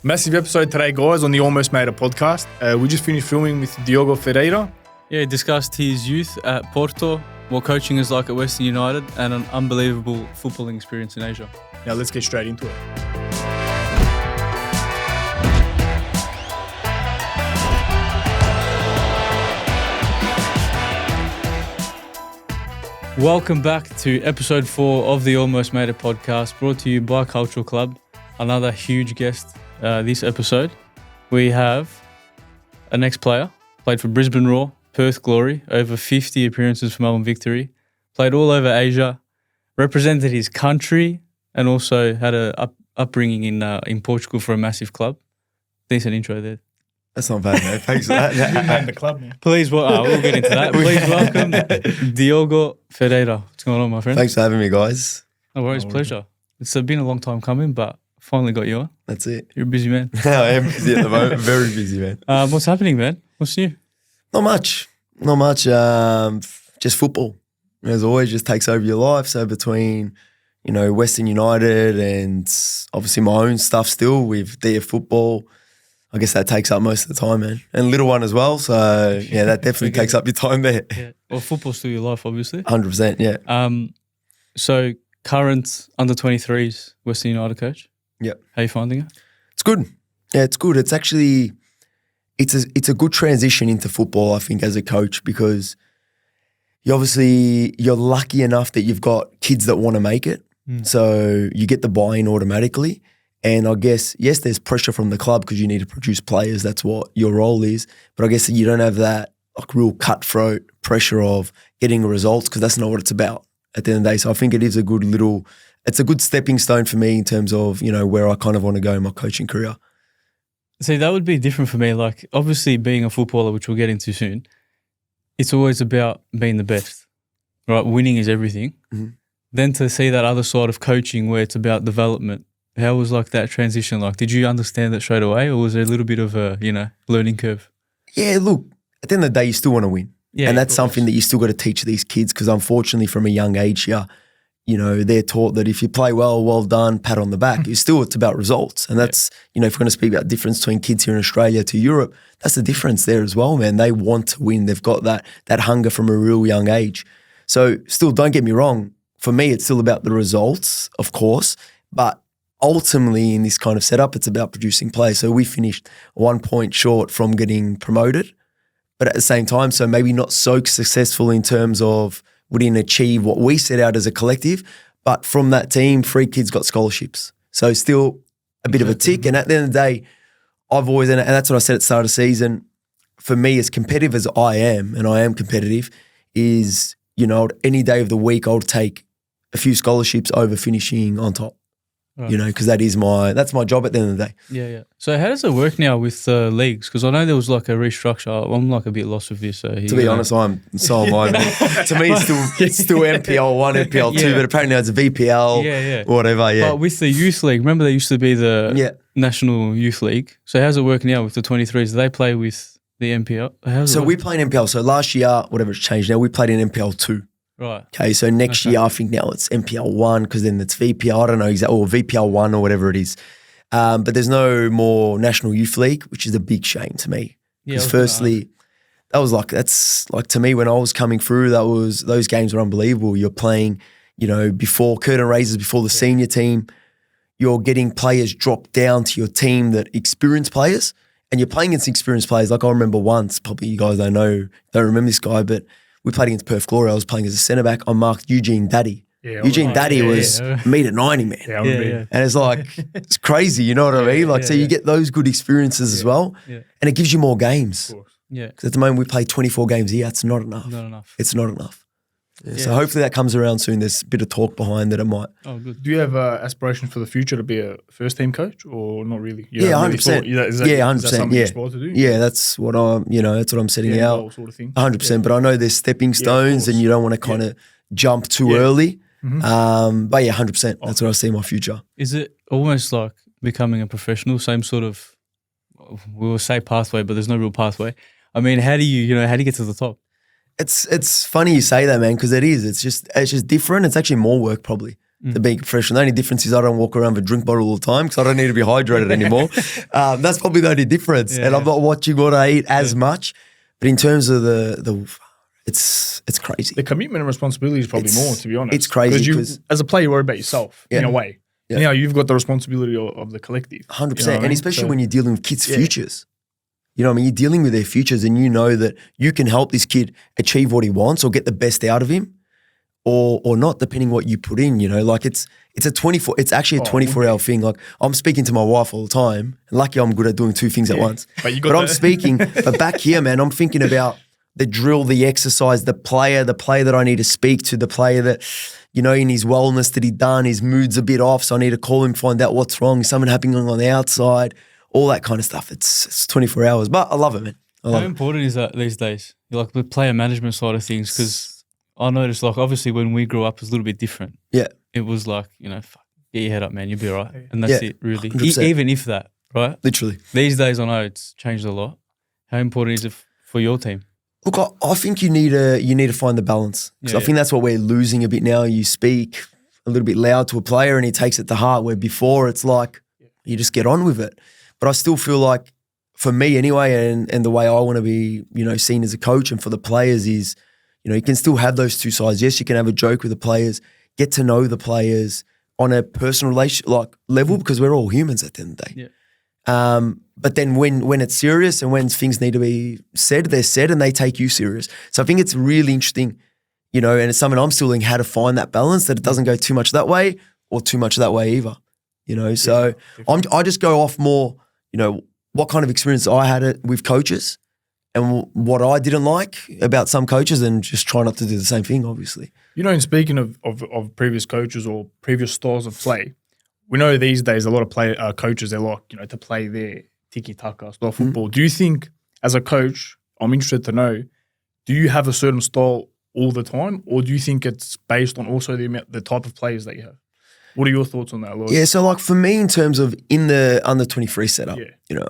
Massive episode today, guys, on the Almost Made It podcast. We just finished filming with Diogo Ferreira. Yeah, he discussed his youth at Porto, what coaching is like at Western United, and an unbelievable footballing experience in Asia. Now let's get straight into it. Welcome back to episode 4 of the Almost Made It podcast, brought to you by Cultural Club. Another huge guest this episode. We have an ex-player, played for Brisbane Roar, Perth Glory, over 50 appearances for Melbourne Victory, played all over Asia, represented his country, and also had a upbringing in Portugal for a massive club. Decent intro there. That's not bad, mate. Thanks for that. And the club, man. Please, we'll get into that. Please welcome Diogo Ferreira. What's going on, my friend? Thanks for having me, guys. No worries, pleasure. It's been a long time coming, but finally got you on. That's it. You're a busy man. I am busy at the moment. Very busy, man. What's happening, man? What's new? Not much. Just football. As always, just takes over your life. So between, Western United and obviously my own stuff still with DF football, I guess that takes up most of the time, man. And little one as well. So, yeah, that definitely takes up your time there. Yeah. Well, football's still your life, obviously. 100%, yeah. So, current under-23s Western United coach. Yep. How are you finding it? It's good. Yeah, it's good. It's actually, it's a good transition into football, I think, as a coach, because you're lucky enough that you've got kids that want to make it. So you get the buy-in automatically. And I guess, yes, there's pressure from the club because you need to produce players. That's what your role is. But I guess you don't have that real cutthroat pressure of getting results because that's not what it's about at the end of the day. So I think it is it's a good stepping stone for me in terms of, where I kind of want to go in my coaching career. See, that would be different for me. Like, obviously being a footballer, which we'll get into soon, it's always about being the best, right? Winning is everything. Mm-hmm. Then to see that other side of coaching where it's about development, how was that transition like? Did you understand that straight away, or was there a little bit of a, learning curve? Yeah, look, at the end of the day, you still want to win. Yeah, and that's something that you still got to teach these kids because unfortunately from a young age here, they're taught that if you play well done, pat on the back. It's about results. And that's, if we're going to speak about the difference between kids here in Australia to Europe, that's the difference there as well, man. They want to win. They've got that hunger from a real young age. So still, don't get me wrong. For me, it's still about the results, of course, but ultimately in this kind of setup, it's about producing players. So we finished 1 point short from getting promoted, but at the same time, so maybe not so successful in terms of we didn't achieve what we set out as a collective, but from that team, 3 kids got scholarships. So still a bit of a tick. And at the end of the day, I've always, and that's what I said at the start of the season, for me, as competitive as I am, and I am competitive, is, any day of the week, I'll take a few scholarships over finishing on top. Right. Because that's my job at the end of the day. Yeah. So how does it work now with leagues? Because I know there was a restructure. I'm a bit lost with this. To be honest, so am I. To me, it's still MPL 1, MPL 2, but apparently it's a VPL, whatever, yeah. But with the youth league, remember there used to be the National Youth League. So how's it work now with the 23s? Do they play with the MPL? So we play in MPL. So last year, whatever it's changed now, we played in MPL 2. Right. Okay, so next year, I think now it's MPL 1 because then it's VPL, I don't know exactly, or VPL 1 or whatever it is. But there's no more National Youth League, which is a big shame to me. Because firstly, that's to me when I was coming through, those games were unbelievable. You're playing, before curtain raises, before the senior team, you're getting players dropped down to your team that experienced players, and you're playing against experienced players. Like I remember once, probably you guys don't remember this guy, but we played against Perth Glory. I was playing as a centre-back. I marked Eugene Daddy. Yeah, Eugene Daddy was metre 90, man. Yeah. And it's it's crazy, you know what I mean? So you get those good experiences as well. Yeah. And it gives you more games. Of course. Yeah. Because at the moment we play 24 games a year. It's not enough. It's not enough. Yeah. So hopefully that comes around soon. There's a bit of talk behind that it might. Oh, good. Do you have aspirations for the future to be a first-team coach or not really? 100%. Is that 100%. something you aspire to do? Yeah, that's what I'm setting out. Sort of thing. 100%. But I know there's stepping stones and you don't want to kind of jump too early. Mm-hmm. But 100%. That's what I see in my future. Is it almost like becoming a professional? Same sort of, we will say pathway, but there's no real pathway. I mean, how do you get to the top? It's funny you say that, man, because it is. It's just different. It's actually more work probably. to being professional. The only difference is I don't walk around with a drink bottle all the time because I don't need to be hydrated anymore. That's probably the only difference. And I'm not watching what I eat as much. But in terms of it's crazy. The commitment and responsibility is probably more, to be honest. It's crazy because as a player, you worry about yourself in a way. Yeah. Now you've got the responsibility of the collective. 100%. You know And especially when you're dealing with kids' futures. You know what I mean? You're dealing with their futures and you know that you can help this kid achieve what he wants or get the best out of him or not, depending what you put in, you know. Like it's actually a 24-hour thing. Like I'm speaking to my wife all the time. And lucky I'm good at doing two things at once. But I'm speaking, but back here, man, I'm thinking about the drill, the exercise, the player that I need to speak to, the player that, you know, in his wellness that he done, his mood's a bit off, so I need to call him, find out what's wrong, something happening on the outside, all that kind of stuff. It's 24 hours, but I love it, man. How important is that these days? Like the player management side of things, because I noticed, like, obviously when we grew up, it was a little bit different. Yeah. It was like, you know, fuck, get your head up, man, you'll be all right. And that's it, really. 100%. Even if that, right? Literally. These days, I know it's changed a lot. How important is it for your team? Look, I think you need to find the balance because I think that's what we're losing a bit now. You speak a little bit loud to a player and he takes it to heart, where before it's like you just get on with it. But I still feel like, for me anyway, and the way I want to be, you know, seen as a coach and for the players is, you know, you can still have those two sides. Yes, you can have a joke with the players, get to know the players on a personal level because we're all humans at the end of the day. Yeah. But then when it's serious and when things need to be said, they're said and they take you serious. So I think it's really interesting, you know, and it's something I'm still learning how to find that balance, that it doesn't go too much that way or too much that way either, you know. So I just go off more, you know, what kind of experience I had with coaches and what I didn't like about some coaches and just try not to do the same thing, obviously. You know, in speaking of previous coaches or previous styles of play, we know these days a lot of coaches, they like, you know, to play their tiki-taka style football. Do you think, as a coach, I'm interested to know, do you have a certain style all the time, or do you think it's based on also the type of players that you have? What are your thoughts on that, Lloyd? Yeah, so like for me, in terms of in the under 23 setup, you know,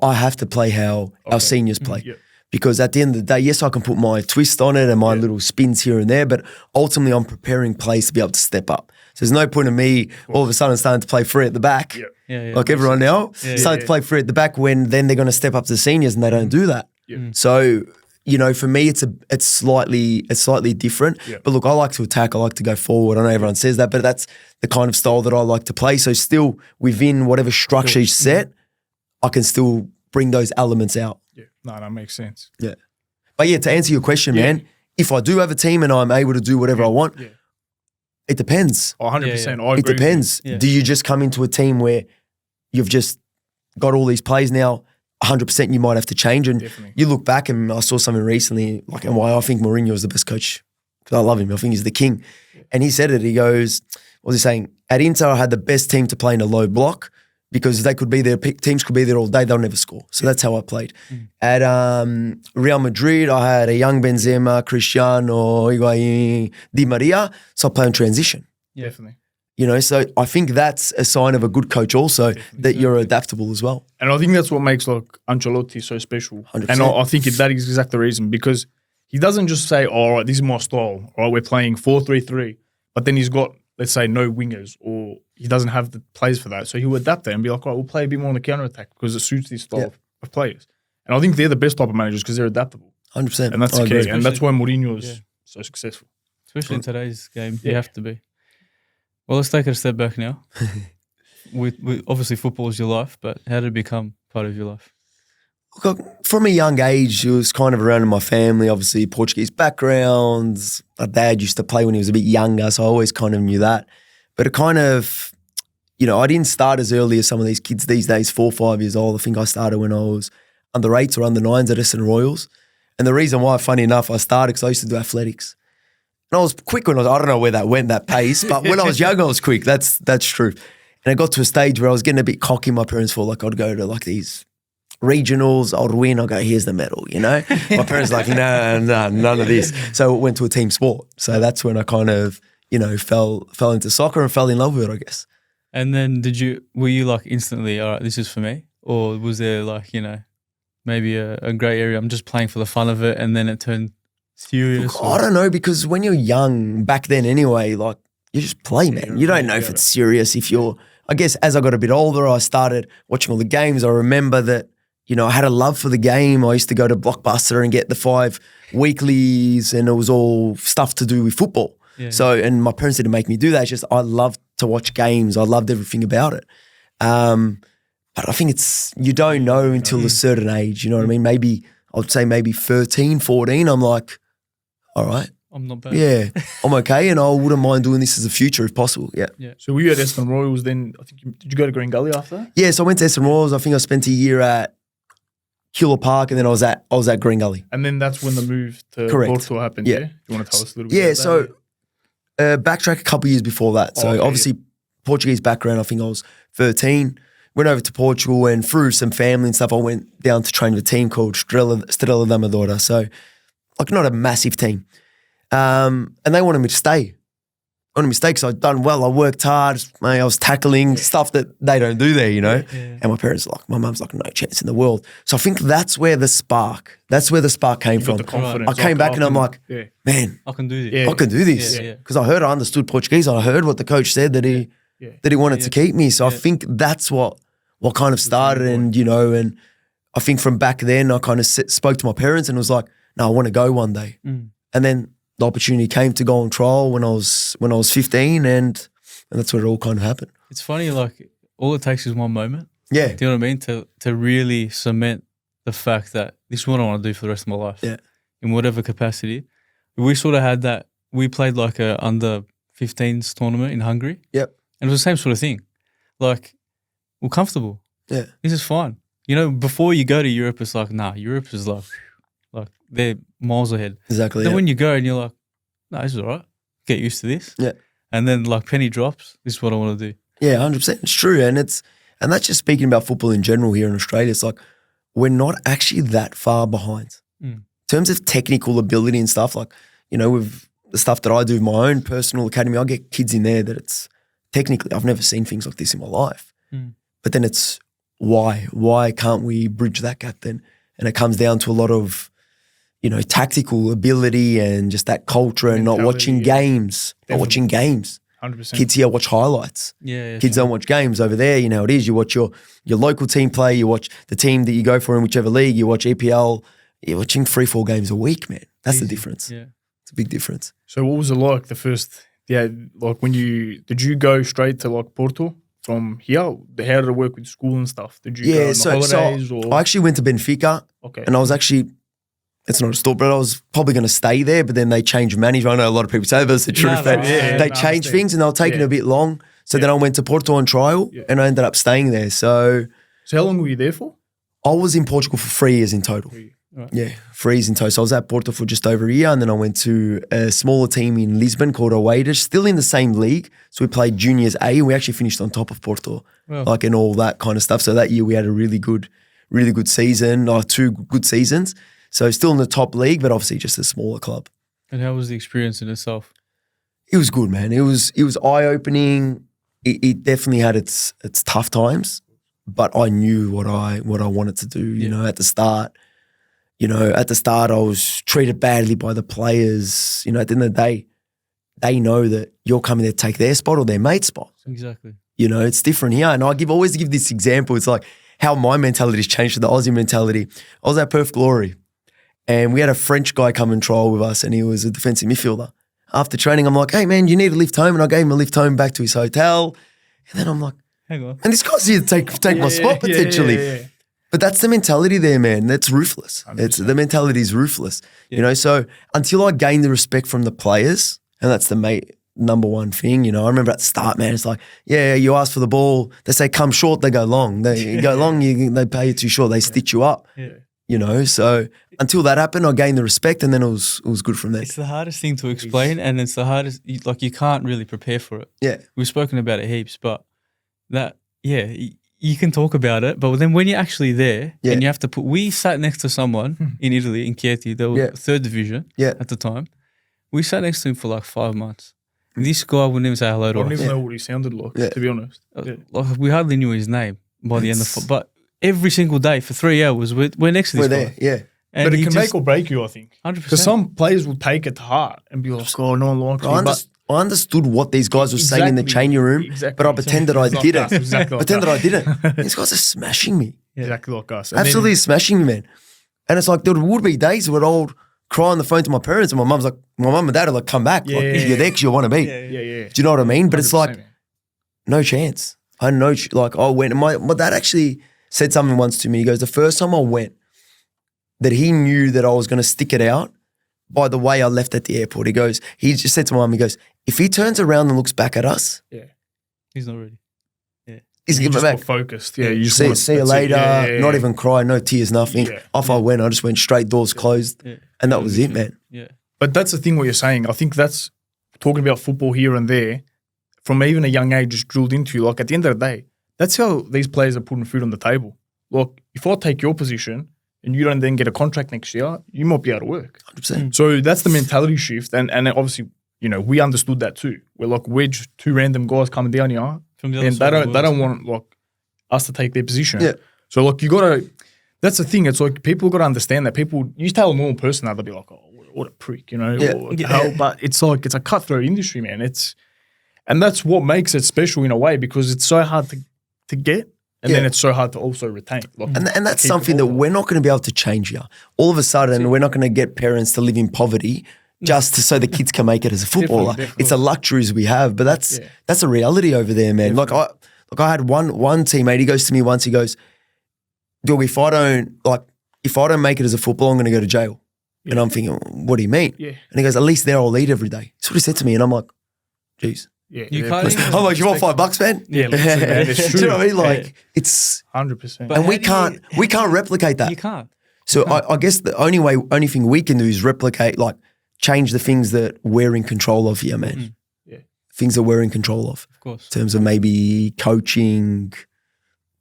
I have to play how our seniors play. Because at the end of the day, yes, I can put my twist on it and my little spins here and there, but ultimately I'm preparing players to be able to step up. So there's no point in me all of a sudden starting to play free at the back, like everyone now, starting to play free at the back when then they're going to step up to the seniors and they don't do that. So, you know, for me, it's slightly different. But look, I like to attack. I like to go forward. I know everyone says that, but that's the kind of style that I like to play. So still within whatever structure is set, I can still bring those elements out. Yeah, no, that makes sense. Yeah. But yeah, to answer your question, man, if I do have a team and I'm able to do whatever I want, it depends. 100%. It depends. Do you just come into a team where you've just got all these players now, 100% you might have to change. And you look back, and I saw something recently, like, and why I think Mourinho is the best coach, because I love him. I think he's the king. And he said it. He goes, what was he saying? At Inter, I had the best team to play in a low block, because they could be there, teams could be there all day, they'll never score. So that's how I played. At Real Madrid, I had a young Benzema, Cristiano, Higuain, Di Maria, so I play in transition. Definitely. You know, so I think that's a sign of a good coach also, that you're adaptable as well. And I think that's what makes like Ancelotti so special. 100%. And I think that is exactly the reason, because he doesn't just say, all right, this is my style, all right, we're playing 4-3-3, but then he's got, let's say, no wingers, or he doesn't have the players for that. So he'll adapt that and be like, all right, we'll play a bit more on the counter-attack because it suits this style of players. And I think they're the best type of managers because they're adaptable. 100%. And that's the key. And that's why Mourinho is so successful. Especially in today's game, you have to be. Well, let's take it a step back now. with obviously, football is your life, but how did it become part of your life? Look, from a young age, it was kind of around in my family, obviously Portuguese backgrounds. My dad used to play when he was a bit younger, so I always kind of knew that. But it kind of, you know, I didn't start as early as some of these kids these days, 4 or 5 years old. I think I started when I was under 8s or under 9s at Essendon Royals. And the reason why, funny enough, I started because I used to do athletics. And I was quick when I don't know where that went, that pace, but when I was young, I was quick. That's true. And I got to a stage where I was getting a bit cocky. My parents thought, like, I'd go to like these regionals, I'd win, I'd go, here's the medal, you know? My parents were like, no, none of this. So it went to a team sport. So that's when I kind of, you know, fell into soccer and fell in love with it, I guess. And then were you like instantly, all right, this is for me? Or was there like, you know, maybe a grey area, I'm just playing for the fun of it, and then it turned serious? Look, I don't know, because when you're young, back then anyway, like you just play, man. You don't know if it's serious. If you're, I guess, as I got a bit older, I started watching all the games. I remember that, you know, I had a love for the game. I used to go to Blockbuster and get the 5 weeklies, and it was all stuff to do with football. Yeah. So, and my parents didn't make me do that. It's just I loved to watch games. I loved everything about it. But I think it's, you don't know until a certain age, you know what I mean? Maybe, I'd say maybe 13, 14, I'm like, all right. I'm not bad. Yeah, I'm okay, and I wouldn't mind doing this as a future if possible, yeah. So were you at Essendon Royals then? I think did you go to Green Gully after that? Yeah, so I went to Essendon Royals. I think I spent a year at Keilor Park, and then I was at Green Gully. And then that's when the move to Correct. Porto happened, Yeah. You want to tell us a little bit Yeah, about so that? backtrack a couple of years before that. So obviously Portuguese background, I think I was 13. Went over to Portugal, and through some family and stuff, I went down to train with a team called Estrela da Amadora. So like not a massive team. And they wanted me to stay. So I'd done well. I worked hard. I was tackling stuff that they don't do there, you know. Yeah. And my parents were like, my mum's like, no chance in the world. So I think that's where the spark came You got from. the confidence. I came back and I'm like, man, I can do this. Yeah. I can do this. Yeah. Because I understood Portuguese. I heard what the coach said that he wanted to keep me. So I think that's what kind of started, and you know, and I think from back then I kind of spoke to my parents and was like, no, I want to go one day. And then the opportunity came to go on trial when I was 15, and that's where it all kind of happened. It's funny, like all it takes is one moment. Yeah. Do you know what I mean? To really cement the fact that this is what I want to do for the rest of my life. Yeah. In whatever capacity. We sort of had that. We played like a under 15s tournament in Hungary. Yep. And it was the same sort of thing. Like, we're comfortable. Yeah. This is fine. You know, before you go to Europe, it's like, nah, Europe is like they're miles ahead. Exactly. Then when you go and you're like, nah, this is all right. Get used to this. Yeah. And then like penny drops, this is what I want to do. Yeah, 100%. It's true. And that's just speaking about football in general here in Australia. It's like, we're not actually that far behind. In terms of technical ability and stuff, like, you know, with the stuff that I do with my own personal academy, I get kids in there that it's technically, I've never seen things like this in my life. But then it's why can't we bridge that gap then? And it comes down to a lot of, you know, tactical ability and just that culture and not watching games. Not watching games. 100%. Kids here watch highlights. Yeah. Kids don't watch games. Over there, you know, it is. You watch your local team play. You watch the team that you go for in whichever league. You watch EPL. You're watching 3-4 games a week, man. That's the difference. Yeah. It's a big difference. So what was it like the first, like did you go straight to like Porto from here? How did it work with school and stuff? Did you go on the holidays or? I actually went to Benfica. Okay. And I was actually, it's not a story, but I was probably going to stay there, but then they changed management. I know a lot of people say that's the truth, but they changed things and they were taking a bit long. So then I went to Porto on trial and I ended up staying there. So how long were you there for? I was in Portugal for 3 years in total. Right. Yeah, 3 years in total. So I was at Porto for just over a year, and then I went to a smaller team in Lisbon called Oeiras, still in the same league. So we played Juniors A, and we actually finished on top of Porto, like and all that kind of stuff. So that year we had a really good season, or 2 good seasons. So still in the top league, but obviously just a smaller club. And how was the experience in itself? It was good, man. It was eye-opening. It definitely had its tough times, but I knew what I wanted to do, you know, at the start. You know, at the start I was treated badly by the players. You know, at the end of the day, they know that you're coming there to take their spot or their mate's spot. Exactly. You know, it's different here. And I always give this example. It's like how my mentality's changed to the Aussie mentality. I was at Perth Glory and we had a French guy come and trial with us, and he was a defensive midfielder. After training, I'm like, hey man, you need a lift home. And I gave him a lift home back to his hotel. And then I'm like, hang on. and this guy's here to take my spot potentially. Yeah. But that's the mentality there, man. That's ruthless. 100%. The mentality is ruthless. You know, so until I gained the respect from the players, and that's the number one thing, you know. I remember at the start, man, it's like, yeah, you ask for the ball, they say come short, they go long. They go long, they pay you too short, they stitch you up. Yeah. You know, so until that happened, I gained the respect, and then it was good from there. It's the hardest thing to explain, and it's the hardest, like you can't really prepare for it. Yeah. We've spoken about it heaps, but that, you can talk about it, but then when you're actually there and you have to we sat next to someone in Italy, in Chieti, they were 3rd division at the time. We sat next to him for like 5 months. This guy wouldn't even say hello to us. I don't even know what he sounded like, to be honest. Like, we hardly knew his name by the end of but every single day for 3 hours, we're next to this guy. There, yeah. And but it can make or break you, I think. 100%. Because some players will take it to heart and be like, oh, no one likes me. I understood what these guys were saying in the changing room, but I pretended I didn't. Pretended I didn't. These guys are smashing me. Exactly like us. Absolutely smashing me, man. And it's like there would be days where I would cry on the phone to my parents, and my mum and dad are like, come back. Like, you're there because you want to be. Yeah. Do you know what I mean? But it's like, man. no chance. I know, I went, and my dad actually said something once to me. He goes, the first time I went, that he knew that I was going to stick it out by the way I left at the airport. He just said to my mum, he goes, if he turns around and looks back at us, he's not ready. he's You giving just back. more focused. Yeah, you just See you later. Not even cry, no tears, nothing. Yeah. Off I went. I just went straight, doors closed, and that was it, man. Yeah. But that's the thing what you're saying. I think that's talking about football here and there from even a young age just drilled into you. Like at the end of the day, that's how these players are putting food on the table. Look, if I take your position and you don't then get a contract next year, you might be out of work. 100%. So that's the mentality shift. And obviously, we understood that too. We're like, we're just two random guys coming down here From the other and side of the they don't world. want like us to take their position. Yeah. So like that's the thing. It's like people got to understand that you tell a normal person that they'll be like, oh, what a prick, or what the hell. But it's like, it's a cutthroat industry, man. And that's what makes it special in a way because it's so hard to get and then it's so hard to also retain. Like, And that's something that we're not going to be able to change here. All of a sudden, we're not going to get parents to live in poverty just so the kids can make it as a footballer. Definitely. It's a luxuries we have, but that's a reality over there, man. Definitely. Like I had one teammate. He goes to me once. He goes, "Diogo, if I don't make it as a footballer, I'm going to go to jail." And I'm thinking, what do you mean? Yeah. And he goes, at least there I'll eat every day. That's what he said to me. And I'm like, geez. Yeah, You can't even I'm like, you want $5, man? Yeah, listen, man, it's Do you know what I mean? true. Like, it's, 100%. But and we how do can't replicate that. You can't. So I guess the only thing we can do is replicate, like change the things that we're in control of here, man. Yeah. Things that we're in control of Of course. in terms of maybe coaching,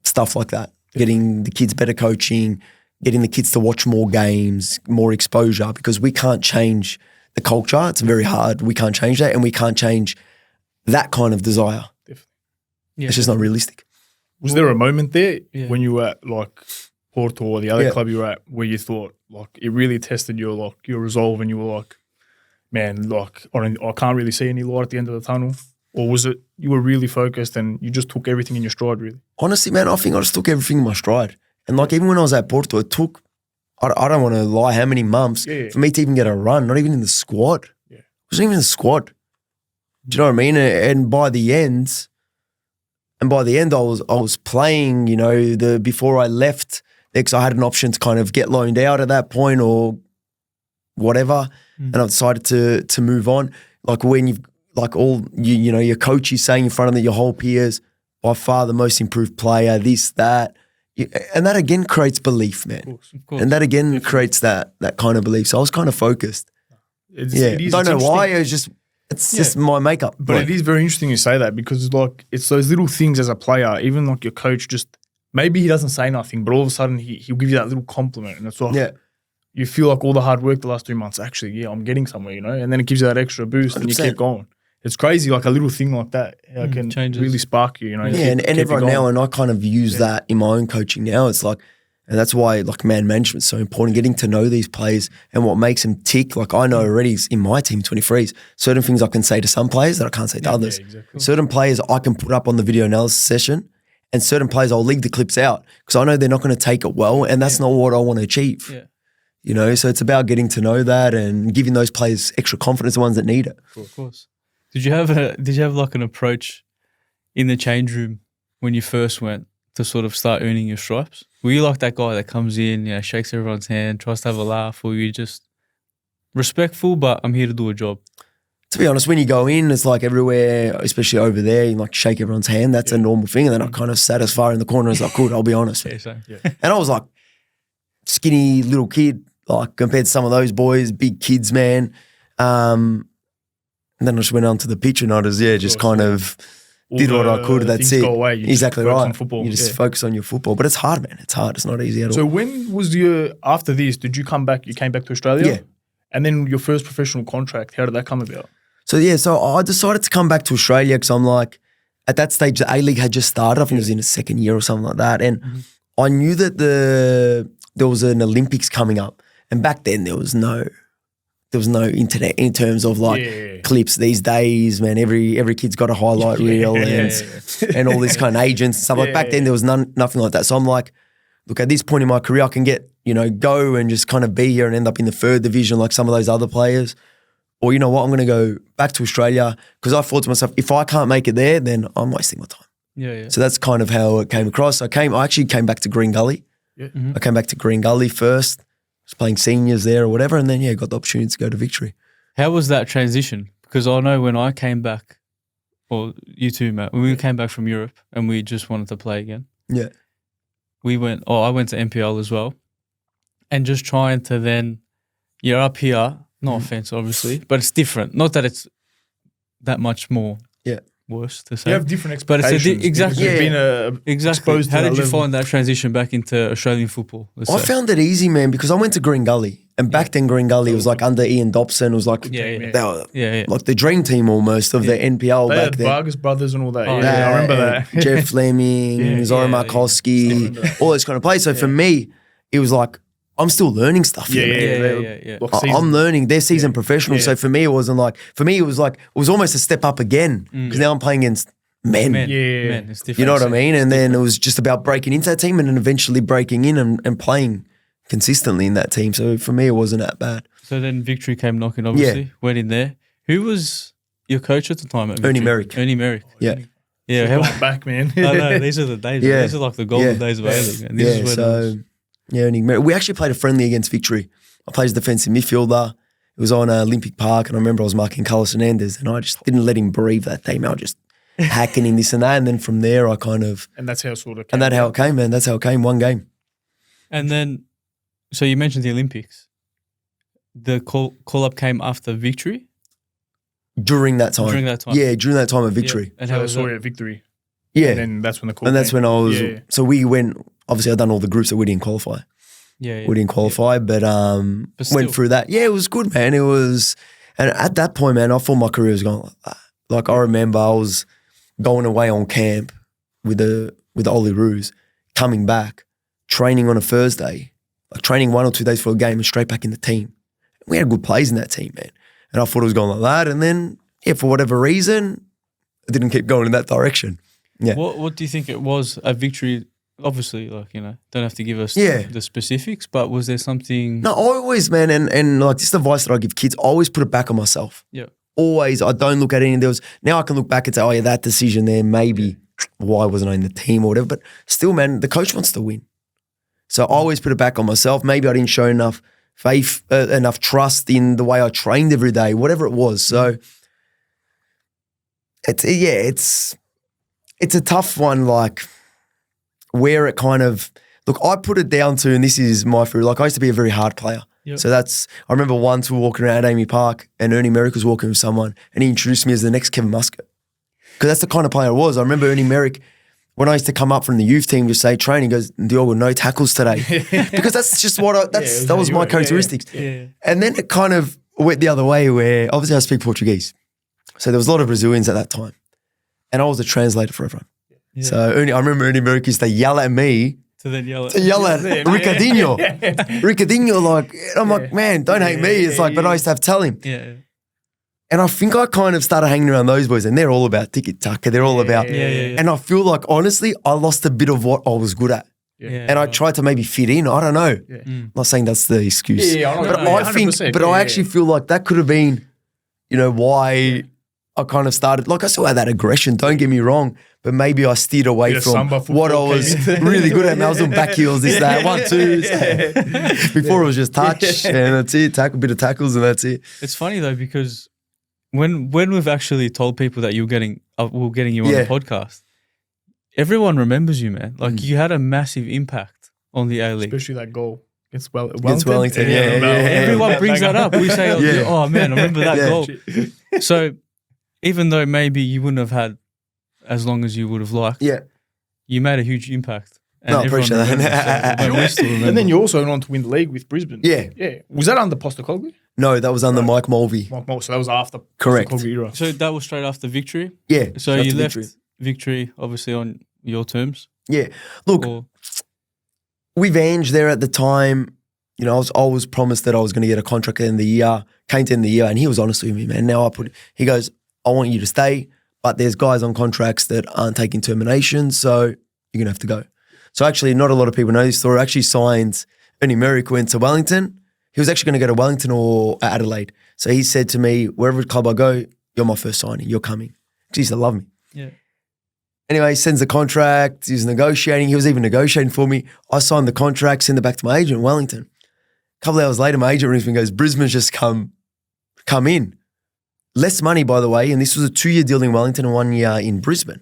stuff like that. Getting the kids better coaching, getting the kids to watch more games, more exposure, because we can't change the culture. It's very hard. We can't change that, and we can't change that kind of desire. Yeah. It's just not realistic. Was there a moment there Yeah. when you were at like Porto or the other Yeah. club you were at where you thought like it really tested your resolve and you were like, man, like I can't really see any light at the end of the tunnel? Or was it you were really focused and you just took everything in your stride really? Honestly, man, I think I just took everything in my stride. And like even when I was at Porto, it took, I don't want to lie, how many months for me to even get a run, not even in the squad. Yeah. I wasn't even in the squad. Do you know what I mean? And by the end, I was playing, before I left, because I had an option to kind of get loaned out at that point or whatever. And I decided to move on. Like when you've, like all, your coach is saying in front of your whole peers, by far the most improved player, this, that. And that again creates belief, man. Of course. And that again creates that kind of belief. So I was kind of focused. It Don't know why. It's just my makeup. But it is very interesting you say that because like it's those little things as a player, even like your coach just maybe he doesn't say nothing, but all of a sudden he'll give you that little compliment and it's like you feel like all the hard work the last 3 months, actually, I'm getting somewhere, and then it gives you that extra boost 100%. And you keep going. It's crazy, like a little thing like that can changes. really spark you, and everyone now, and I kind of use that in my own coaching now. It's like, and that's why like man management is so important, getting to know these players and what makes them tick. Like I know already in my team, 23s, certain things I can say to some players that I can't say to others. Yeah, exactly. Certain players I can put up on the video analysis session and certain players I'll leave the clips out because I know they're not going to take it well and that's not what I want to achieve. Yeah. So it's about getting to know that and giving those players extra confidence, the ones that need it. Of course. Did you have like an approach in the change room when you first went to sort of start earning your stripes? Were you like that guy that comes in, shakes everyone's hand, tries to have a laugh, or were you just respectful, but I'm here to do a job? To be honest, when you go in, it's like everywhere, especially over there, you like shake everyone's hand. That's a normal thing. And then I kind of sat as far in the corner as I could, I'll be honest. Same. Yeah. And I was like skinny little kid, like compared to some of those boys, big kids, man. And then I just went onto the pitch and I just kind of did what I could. That's it. Go away, exactly right. On football. You just focus on your football. But it's hard, man. It's hard. It's not easy at all. So when was after this, did you come back? You came back to Australia? Yeah. And then your first professional contract, how did that come about? So I decided to come back to Australia because I'm like, at that stage, the A-League had just started. I think it was in the second year or something like that. And I knew that there was an Olympics coming up. And back then there was no there was no internet in terms of like clips these days, man. Every kid's got a highlight reel and all this kind of agents and stuff. Like back then there was nothing like that. So I'm like, look, at this point in my career, I can get, go and just kind of be here and end up in the third division like some of those other players. Or you know what, I'm going to go back to Australia because I thought to myself, if I can't make it there, then I'm wasting my time. Yeah. So that's kind of how it came across. I actually came back to Green Gully. Yeah. I came back to Green Gully first. Was playing seniors there or whatever, and then got the opportunity to go to Victory. How was that transition? Because I know when I came back, or you too, Matt, when we came back from Europe and we just wanted to play again. Yeah. I went to MPL as well. And just trying to then, you're up here, no offense obviously, but it's different. Not that it's that much more worse to say. You have different but expectations. it's exactly. You've been exposed to How that did you level. find that transition back into Australian football? I found it easy, man, because I went to Green Gully, and back then Green Gully was like under Ian Dobson. It was like they were like the dream team almost of the NPL They back had then. Vargas brothers and all that. Oh, I remember that. Jeff Fleming, Zoran Markowski, all those kind of players. So for me, it was like I'm still learning stuff. Yeah. I'm learning. They're seasoned professionals. So for me, it wasn't like, it was almost a step up again because now I'm playing against men. Men, it's different. You know what I mean? And then it was just about breaking into that team and then eventually breaking in and playing consistently in that team. So for me, it wasn't that bad. So then Victory came knocking, obviously. Went in there. Who was your coach at the time at Victory? Ernie Merrick. Ernie Merrick. Yeah. Yeah. Going back, man. I know, these are the days. Yeah. These are like the golden days of A-League. And this is when it was, Ernie Merrick. We actually played a friendly against Victory. I played as defensive midfielder. It was on Olympic Park, and I remember I was marking Carlos Hernandez, and I just didn't let him breathe that day. I was just hacking him this and that, and then from there I kind of... And that's how it sort of came. And that's how it came, man. That's how it came, one game. And then, so you mentioned the Olympics. The call-up came after Victory? During that time. Yeah, during that time of Victory. Yeah. And So how I was saw that? you at Victory. Yeah. And then that's when the call And that's came. when I was... Yeah. So we went... Obviously, I'd done all the groups that we didn't qualify. Yeah. We didn't qualify, but still. went through that. Yeah, it was good, man. It was... And at that point, man, I thought my career was going like that. Like, I remember I was going away on camp with the Ollie Roos, coming back, training on a Thursday, like training 1 or 2 days for a game and straight back in the team. We had good plays in that team, man. And I thought it was going like that. And then, for whatever reason, I didn't keep going in that direction. Yeah. What do you think it was at Victory? Obviously, don't have to give us the specifics, but was there something... No, always, man, and like this advice that I give kids, I always put it back on myself. Yeah. Always. I don't look at any of those. Now I can look back and say, that decision there, maybe why wasn't I in the team or whatever. But still, man, the coach wants to win. So I always put it back on myself. Maybe I didn't show enough faith, enough trust in the way I trained every day, whatever it was. So it's a tough one, like where it kind of, look, I put it down to, and this is my theory, like I used to be a very hard player. Yep. So I remember once we were walking around Amy Park and Ernie Merrick was walking with someone and he introduced me as the next Kevin Muscat. Because that's the kind of player I was. I remember Ernie Merrick, when I used to come up from the youth team to say training, goes, Diogo, no tackles today. Because that's just what that was my characteristics. Yeah. And then it kind of went the other way where obviously I speak Portuguese. So there was a lot of Brazilians at that time. And I was a translator for everyone. Yeah. So I remember Ernie Merrick used to yell at me To then yell at Ricardinho. Ricardinho, like, and I'm like, man, don't hate me. It's like, but I used to have to tell him. Yeah. And I think I kind of started hanging around those boys and they're all about tiki-taka. They're all about, Yeah. and I feel like, honestly, I lost a bit of what I was good at. Yeah. And I tried to maybe fit in. I don't know. I'm not saying that's the excuse. But I actually feel like that could have been, why I kind of started, like I still had that aggression, don't get me wrong, but maybe I steered away from what I was really good at. I was doing back heels, this, that, 1, 2. Before it was just touch and that's it, a bit of tackles and that's it. It's funny though, because when we've actually told people that we're getting you on the podcast, everyone remembers you, man. Like you had a massive impact on the A-League. Especially that goal against Against Wellington, Everyone brings that up. We say, oh man, I remember that goal. So even though maybe you wouldn't have had as long as you would have liked, you made a huge impact. And I appreciate that. And then you also went on to win the league with Brisbane. Yeah. Was that under Postecoglou? No, that was under Mike Mulvey. So that was after Correct. Postecoglou era. So that was straight after Victory? Yeah. So you left Victory obviously on your terms? Yeah. Look, with Ange there at the time, you know, I was promised that I was going to get a contract at the end of the year, came to the end of the year, and he was honest with me, man. Now he goes, I want you to stay, but there's guys on contracts that aren't taking termination, so you're going to have to go. So actually, not a lot of people know this story. I actually signed Ernie Merrick, went to Wellington. He was actually going to go to Wellington or Adelaide. So he said to me, wherever club I go, you're my first signing. You're coming. Because he used to love me. Yeah. Anyway, he sends the contract. He's negotiating. He was even negotiating for me. I signed the contract, send it back to my agent in Wellington. A couple of hours later, my agent rings me and goes, Brisbane's just come in. Less money, by the way. And this was a 2-year deal in Wellington and 1 year in Brisbane.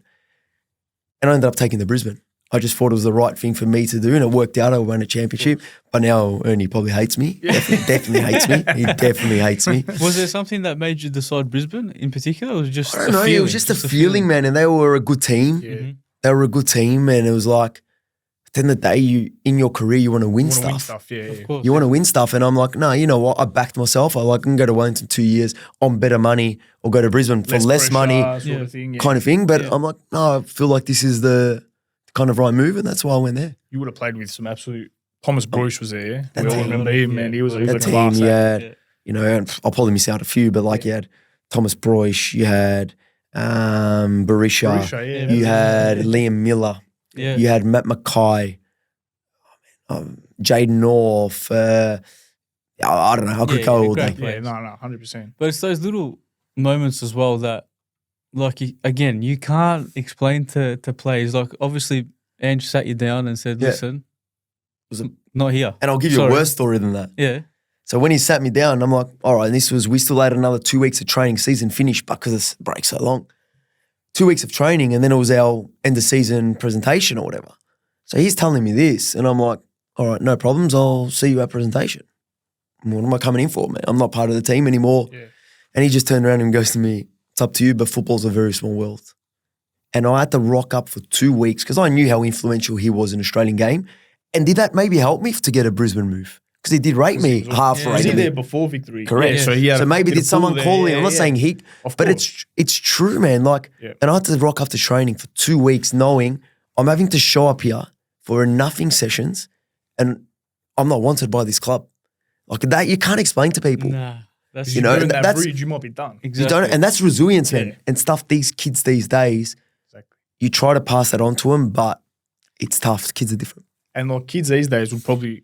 And I ended up taking the Brisbane. I just thought it was the right thing for me to do, and it worked out. I won a championship. But now Ernie probably hates me. Definitely hates me. He definitely hates me. Was there something that made you decide Brisbane in particular, or was it just I don't know. It was just a feeling, man. And they were a good team. Yeah. They were a good team, and it was like, at the end of the day, in your career, you want to win stuff. Yeah. Of course. You want to win stuff. And I'm like, no, you know what? I backed myself. I can go to Wellington 2 years on better money, or go to Brisbane for less money, sort of thing. Yeah. kind of thing. But I'm like, no, I feel like this is the kind of right move, and that's why I went there. You would have played with some absolute. Thomas Bruce was there. Yeah? That We all team. remember him, man. He was a That class team, act. yeah. You know, and I'll probably miss out a few, but like you had Thomas Broish, you had Barisha, Berisha, yeah. you had Liam Miller, Yeah. you had Matt Mackay, Jaden North. I don't know. I could Yeah, go yeah, all great day. player. Yeah, no, 100%. But it's those little moments as well that, like, again, you can't explain to players. Like, obviously, Ange sat you down and said, Yeah. listen, not here. And I'll give you Sorry. a worse story than that. Yeah. So when he sat me down, I'm like, all right, and we still had another 2 weeks of training, season finished, but because the break's so long. 2 weeks of training, and then it was our end of season presentation or whatever. So he's telling me this, and I'm like, all right, no problems. I'll see you at presentation. What am I coming in for, man? I'm not part of the team anymore. Yeah. And he just turned around and goes to me, it's up to you, but football's a very small world. And I had to rock up for 2 weeks because I knew how influential he was in Australian game. And did that maybe help me to get a Brisbane move? Because he did rate me, half yeah. Was he rated there me. before victory? Correct. Yeah, so he had So maybe did someone call him? I'm not saying he, Of but course. it's true, man. Like, Yeah. and I had to rock up to training for 2 weeks knowing I'm having to show up here for nothing sessions and I'm not wanted by this club. Like that, you can't explain to people. Nah. That's, You know, Burn that that's- bridge, you might be done. You exactly. don't, and that's resilience, man. Yeah. And stuff these kids these days, Exactly. you try to pass that on to them, but it's tough. Kids are different. And like kids these days would probably,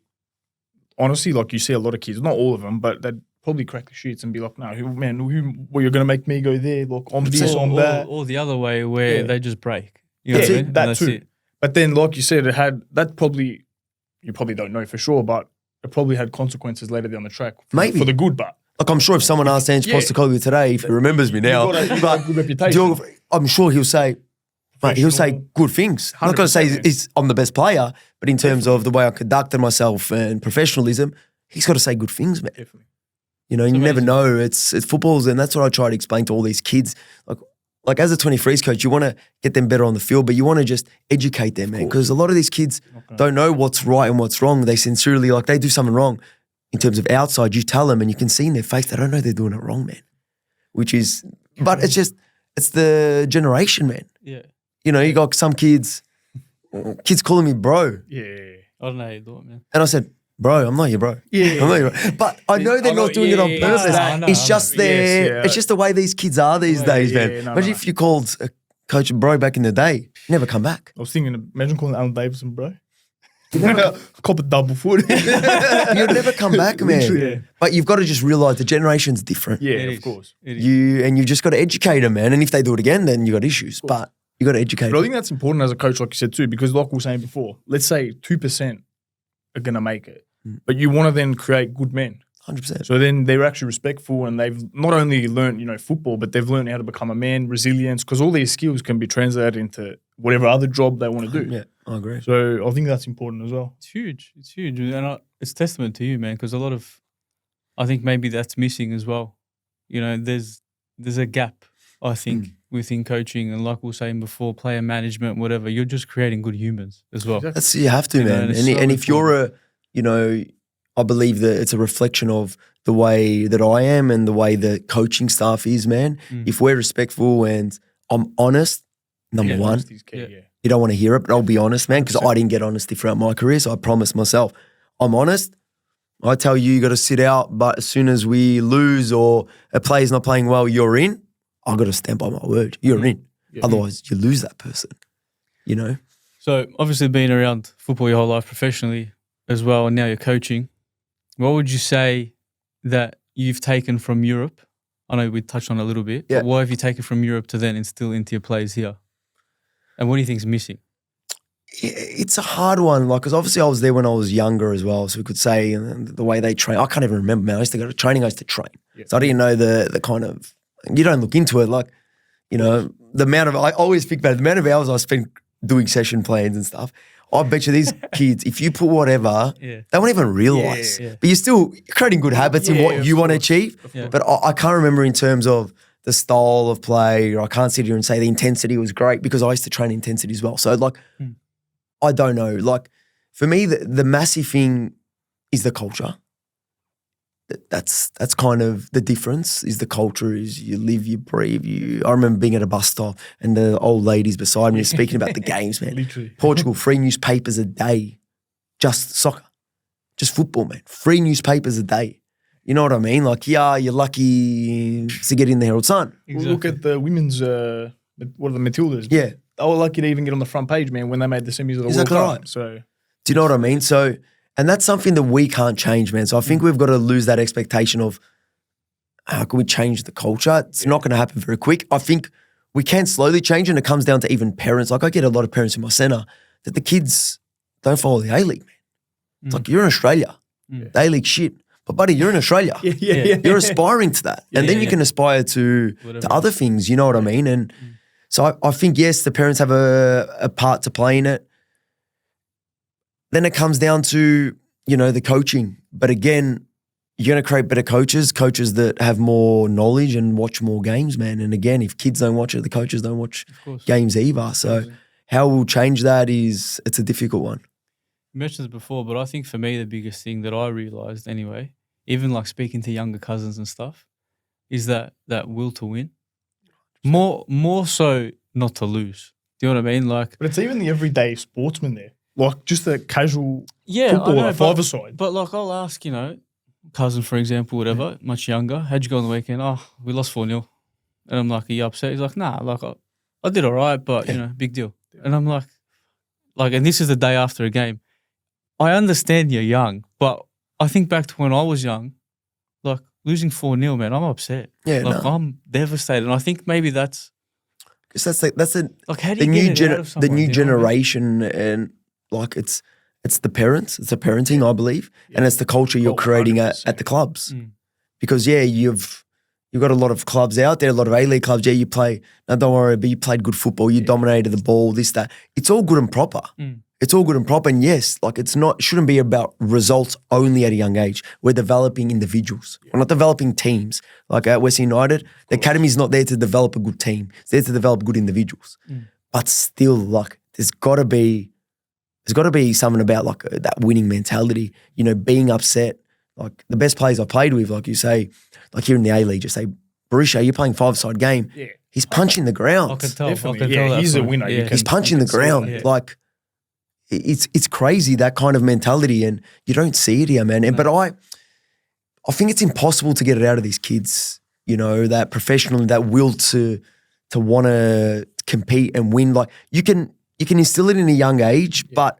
honestly, like you see a lot of kids, not all of them, but they'd probably crack the sheets and be like, no, who, well, you're going to make me go there, look, on this, on that. Or the other way where Yeah. they just break. You know That's what I it, mean? that And that's too. it. But then, like you said, it had, that probably, you probably don't know for sure, but it probably had consequences later down the track. Maybe. For the good, but. Like I'm sure if someone asked Ange Yeah. Postecoglou today, if he remembers me now, You got a good reputation. Diogo, I'm sure he'll say, mate, he'll say Professional. good things. I'm not going to say 100%, I'm the best player, but in terms of the way I conducted myself and professionalism, he's got to say good things, man. Definitely. You know, you It's never amazing. know. It's footballs, and that's what I try to explain to all these kids. Like as a 23s coach, you want to get them better on the field, but you want to just educate them, man. Because a lot of these kids don't know what's right and what's wrong. They sincerely, like they do something wrong. In terms of outside, you tell them and you can see in their face, they don't know they're doing it wrong, man. But it's the generation, man. Yeah. You know, you got some kids calling me bro. Yeah. I don't know how you do it, man. And I said, bro, I'm not your bro. Yeah. I'm not your bro. But I know they're I know- not doing it on yeah, purpose. I know, It's I just know. their, Yes, yeah. it's just the way these kids are these Yeah, days, yeah, man. no, Imagine no. if you called a coach bro back in the day, never come back. I was thinking, imagine calling Alan Davidson, bro. Cop a double foot. You'll never come back, man. Literally, yeah. But you've got to just realize the generation's different. Yeah, It of is. course. It is. You just got to educate them, man. And if they do it again, then you got issues. But you got to educate But I them. think that's important as a coach, like you said too, because like we were saying before, let's say 2% are going to make it, but you want to then create good men. 100%. So then they're actually respectful and they've not only learned, football, but they've learned how to become a man, resilience, because all these skills can be translated into whatever other job they want to do. Yeah, I agree. So I think that's important as well. It's huge. It's huge. And it's testament to you, man, because I think maybe that's missing as well. You know, there's a gap, I think, within coaching. And like we were saying before, player management, whatever, you're just creating good humans as well. Exactly. You have to, You know, man. and And, it's so and if you're I believe that it's a reflection of the way that I am and the way that coaching staff is, man. If we're respectful and I'm honest, number one, Honesty's key, Yeah. yeah. you don't want to hear it, but I'll be honest, man, because I didn't get honesty throughout my career. So I promised myself, I'm honest. I tell you got to sit out, but as soon as we lose or a player's not playing well, you're in. I got to stand by my word. You're in. Yeah. Otherwise, you lose that person. You know. So obviously being around football your whole life professionally as well, and now you're coaching, what would you say that you've taken from Europe? I know we touched on it a little bit, but what have you taken from Europe to then instill into your players here? And what do you think is missing? It's a hard one, like, because obviously I was there when I was younger as well, so we could say the way they train. I can't even remember, man. I used to go to training, I used to train. Yeah. So I didn't know the kind of, you don't look into it, like, you know, the amount of, I always think about it, the amount of hours I spent doing session plans and stuff. I bet you these kids, if you put whatever, they won't even realise. Yeah. But you're still creating good habits in what you want to achieve. Yeah. But I can't remember in terms of the style of play, or I can't sit here and say the intensity was great because I used to train intensity as well. So like, I don't know. Like for me, the massive thing is the culture. That's kind of the difference, is the culture, is you live, you breathe. I remember being at a bus stop and the old ladies beside me speaking about the games, man. Literally. Portugal, 3 newspapers a day, just soccer, just football, man. 3 newspapers a day. You know what I mean? Like, yeah, you're lucky to get in the Herald Sun. Exactly. Look at the women's, what are the Matildas? Yeah. They were lucky to even get on the front page, man, when they made the semis of the World Cup. Right. So, do you know what I mean? So, and that's something that we can't change, man. So I think we've got to lose that expectation of how can we change the culture? It's not going to happen very quick. I think we can slowly change, and it comes down to even parents. Like I get a lot of parents in my centre that the kids don't follow the A-League, man. It's like, you're in Australia. The A-League shit. But buddy, you're in Australia. You're aspiring to that. And then you can aspire to other things, you know what I mean? And so I think, yes, the parents have a part to play in it. Then it comes down to, you know, the coaching. But again, you're going to create better coaches that have more knowledge and watch more games, man. And again, if kids don't watch it, the coaches don't watch games either. So how we'll change that it's a difficult one. You mentioned it before, but I think for me, the biggest thing that I realised anyway, even like speaking to younger cousins and stuff, is that will to win. More so not to lose. Do you know what I mean? Like, but it's even the everyday sportsman there. Like just the casual footballer, five-a-side. But like I'll ask, you know, cousin, for example, whatever, much younger, how'd you go on the weekend? Oh, we lost 4-0. And I'm like, are you upset? He's like, nah, like I did all right, but, you know, big deal. And I'm like, and this is the day after a game. I understand you're young, but I think back to when I was young, like losing 4-0, man, I'm upset. Yeah, like I'm devastated. And I think maybe that's the how do you get it out of someone, the new generation, and like it's the parents, it's the parenting, I believe, and it's the culture you're creating at the clubs. Because you've got a lot of clubs out there, a lot of A-League clubs. Yeah, you play. Now don't worry, but you played good football. You dominated the ball. This, that. It's all good and proper. It's all good and proper. And yes, like shouldn't be about results only at a young age. We're developing individuals. We're not developing teams. Like at West United, the academy's not there to develop a good team. It's there to develop good individuals. But still, like, there's got to be something about like that winning mentality, you know, being upset. Like the best players I played with, like you say, like here in the A-League, just say, Barisha, you're playing 5-a-side game. Yeah. He's punching the ground. I can tell. He's a winner. Yeah. He's punching the ground. Yeah. Like it's crazy, that kind of mentality, and you don't see it here, man. And but I think it's impossible to get it out of these kids, you know, that professional, that will to want to compete and win. Like you can instill it in a young age, but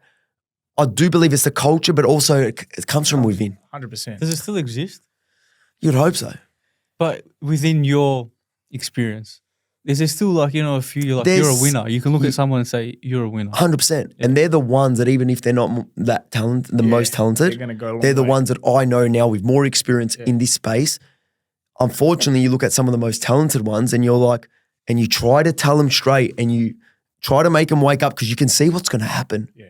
I do believe it's the culture, but also it comes from within. 100%. Does it still exist? You'd hope so. But within your experience, is there still like, you know, a few, you're a winner. You can look at someone and say, you're a winner. 100%. Yeah. And they're the ones that even if they're not that talented, most talented, they're the ones that I know now with more experience in this space. Unfortunately, you look at some of the most talented ones and you're like, and you try to tell them straight and you try to make them wake up because you can see what's going to happen. Yeah.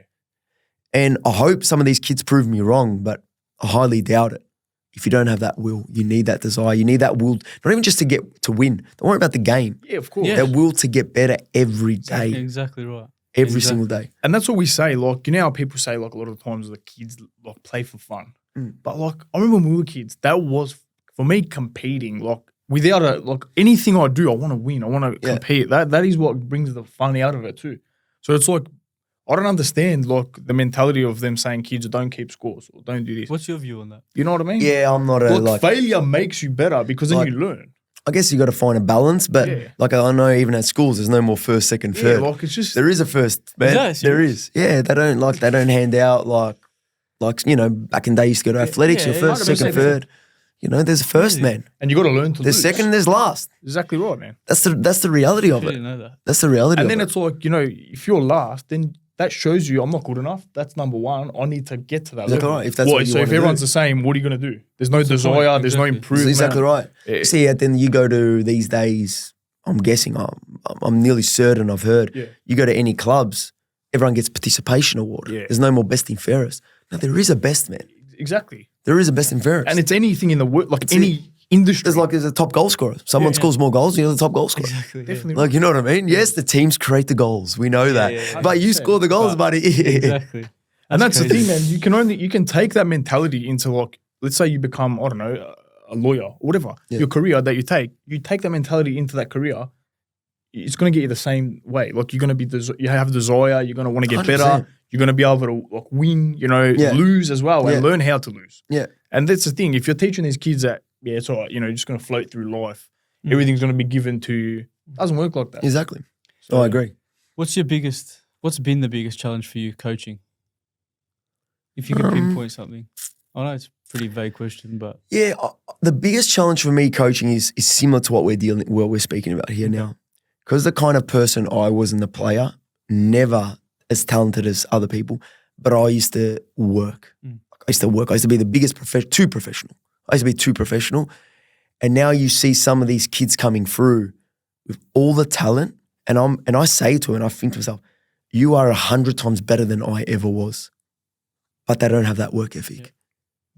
And I hope some of these kids prove me wrong, but I highly doubt it. If you don't have that will, you need that desire, you need that will, not even just to win. Don't worry about the game. Yeah, of course. That will to get better every day. Exactly right. Every single day. And that's what we say. Like, you know how people say, like, a lot of the times the kids like play for fun. But like, I remember when we were kids, that was for me competing. Like, without anything I do, I want to win. I want to compete. That is what brings the fun out of it too. So it's like I don't understand like the mentality of them saying kids don't keep scores or don't do this. What's your view on that? You know what I mean? Yeah, I'm not a Like failure makes you better because then Like- you learn. I guess you got to find a balance, but Yeah. like I know even at schools, there's no more first, second, Yeah, third. like it's just There is a first, man. that There serious? is. Yeah, they don't hand out like back in the day you used to go to athletics, yeah, your first, 100%, second, third. There's a first, Really? man. and you got to learn to There's lose. second, there's last. Exactly right, man. That's the reality of I it. didn't know that. That's the reality And of then it. it's like, if you're last, then that shows you I'm not good enough. That's number one. I need to get to that Exactly level. right. If that's what you so if wanna do. everyone's the same, what are you going to do? There's no That's the desire. point, There's no exactly. That's improvement. exactly right. Yeah. See, then you go to these days, I'm guessing, I'm nearly certain I've heard, Yeah. you go to any clubs, everyone gets participation award. Yeah. There's no more best and fairest. No, there is a best, man. Exactly. There is a best and fairest. And it's anything in the world, like It's any industry. there's a top goal scorer. Someone Yeah. scores more goals, you're the top goal scorer. Exactly. Definitely. Like, you know what I mean? Yes, the teams create the goals. We know that. yeah. But you 100%. score the goals, But- buddy. Exactly. And that's the crazy. thing, man. You can take that mentality into like, let's say you become, I don't know, a lawyer or whatever. Yeah. Your career that you take that mentality into that career. It's going to get you the same way. Like you're going to be, you have desire. You're going to want to get 100%. better. You're going to be able to like win. Yeah. Lose as well, Yeah. and learn how to lose. Yeah. And that's the thing. If you're teaching these kids that, yeah, it's all right. You're just going to float through life. Everything's going to be given to you. Doesn't work like that. Exactly. So, I agree. What's been the biggest challenge for you coaching? If you could pinpoint something. I know it's a pretty vague question, but Yeah, the biggest challenge for me coaching is similar to what we're speaking about here now. Because the kind of person I was in the player, never as talented as other people, but I used to work. I used to be the biggest too professional. I used to be too professional. And now you see some of these kids coming through with all the talent, and I say to them, and I think to myself, you are 100 times better than I ever was. But they don't have that work ethic. Yeah.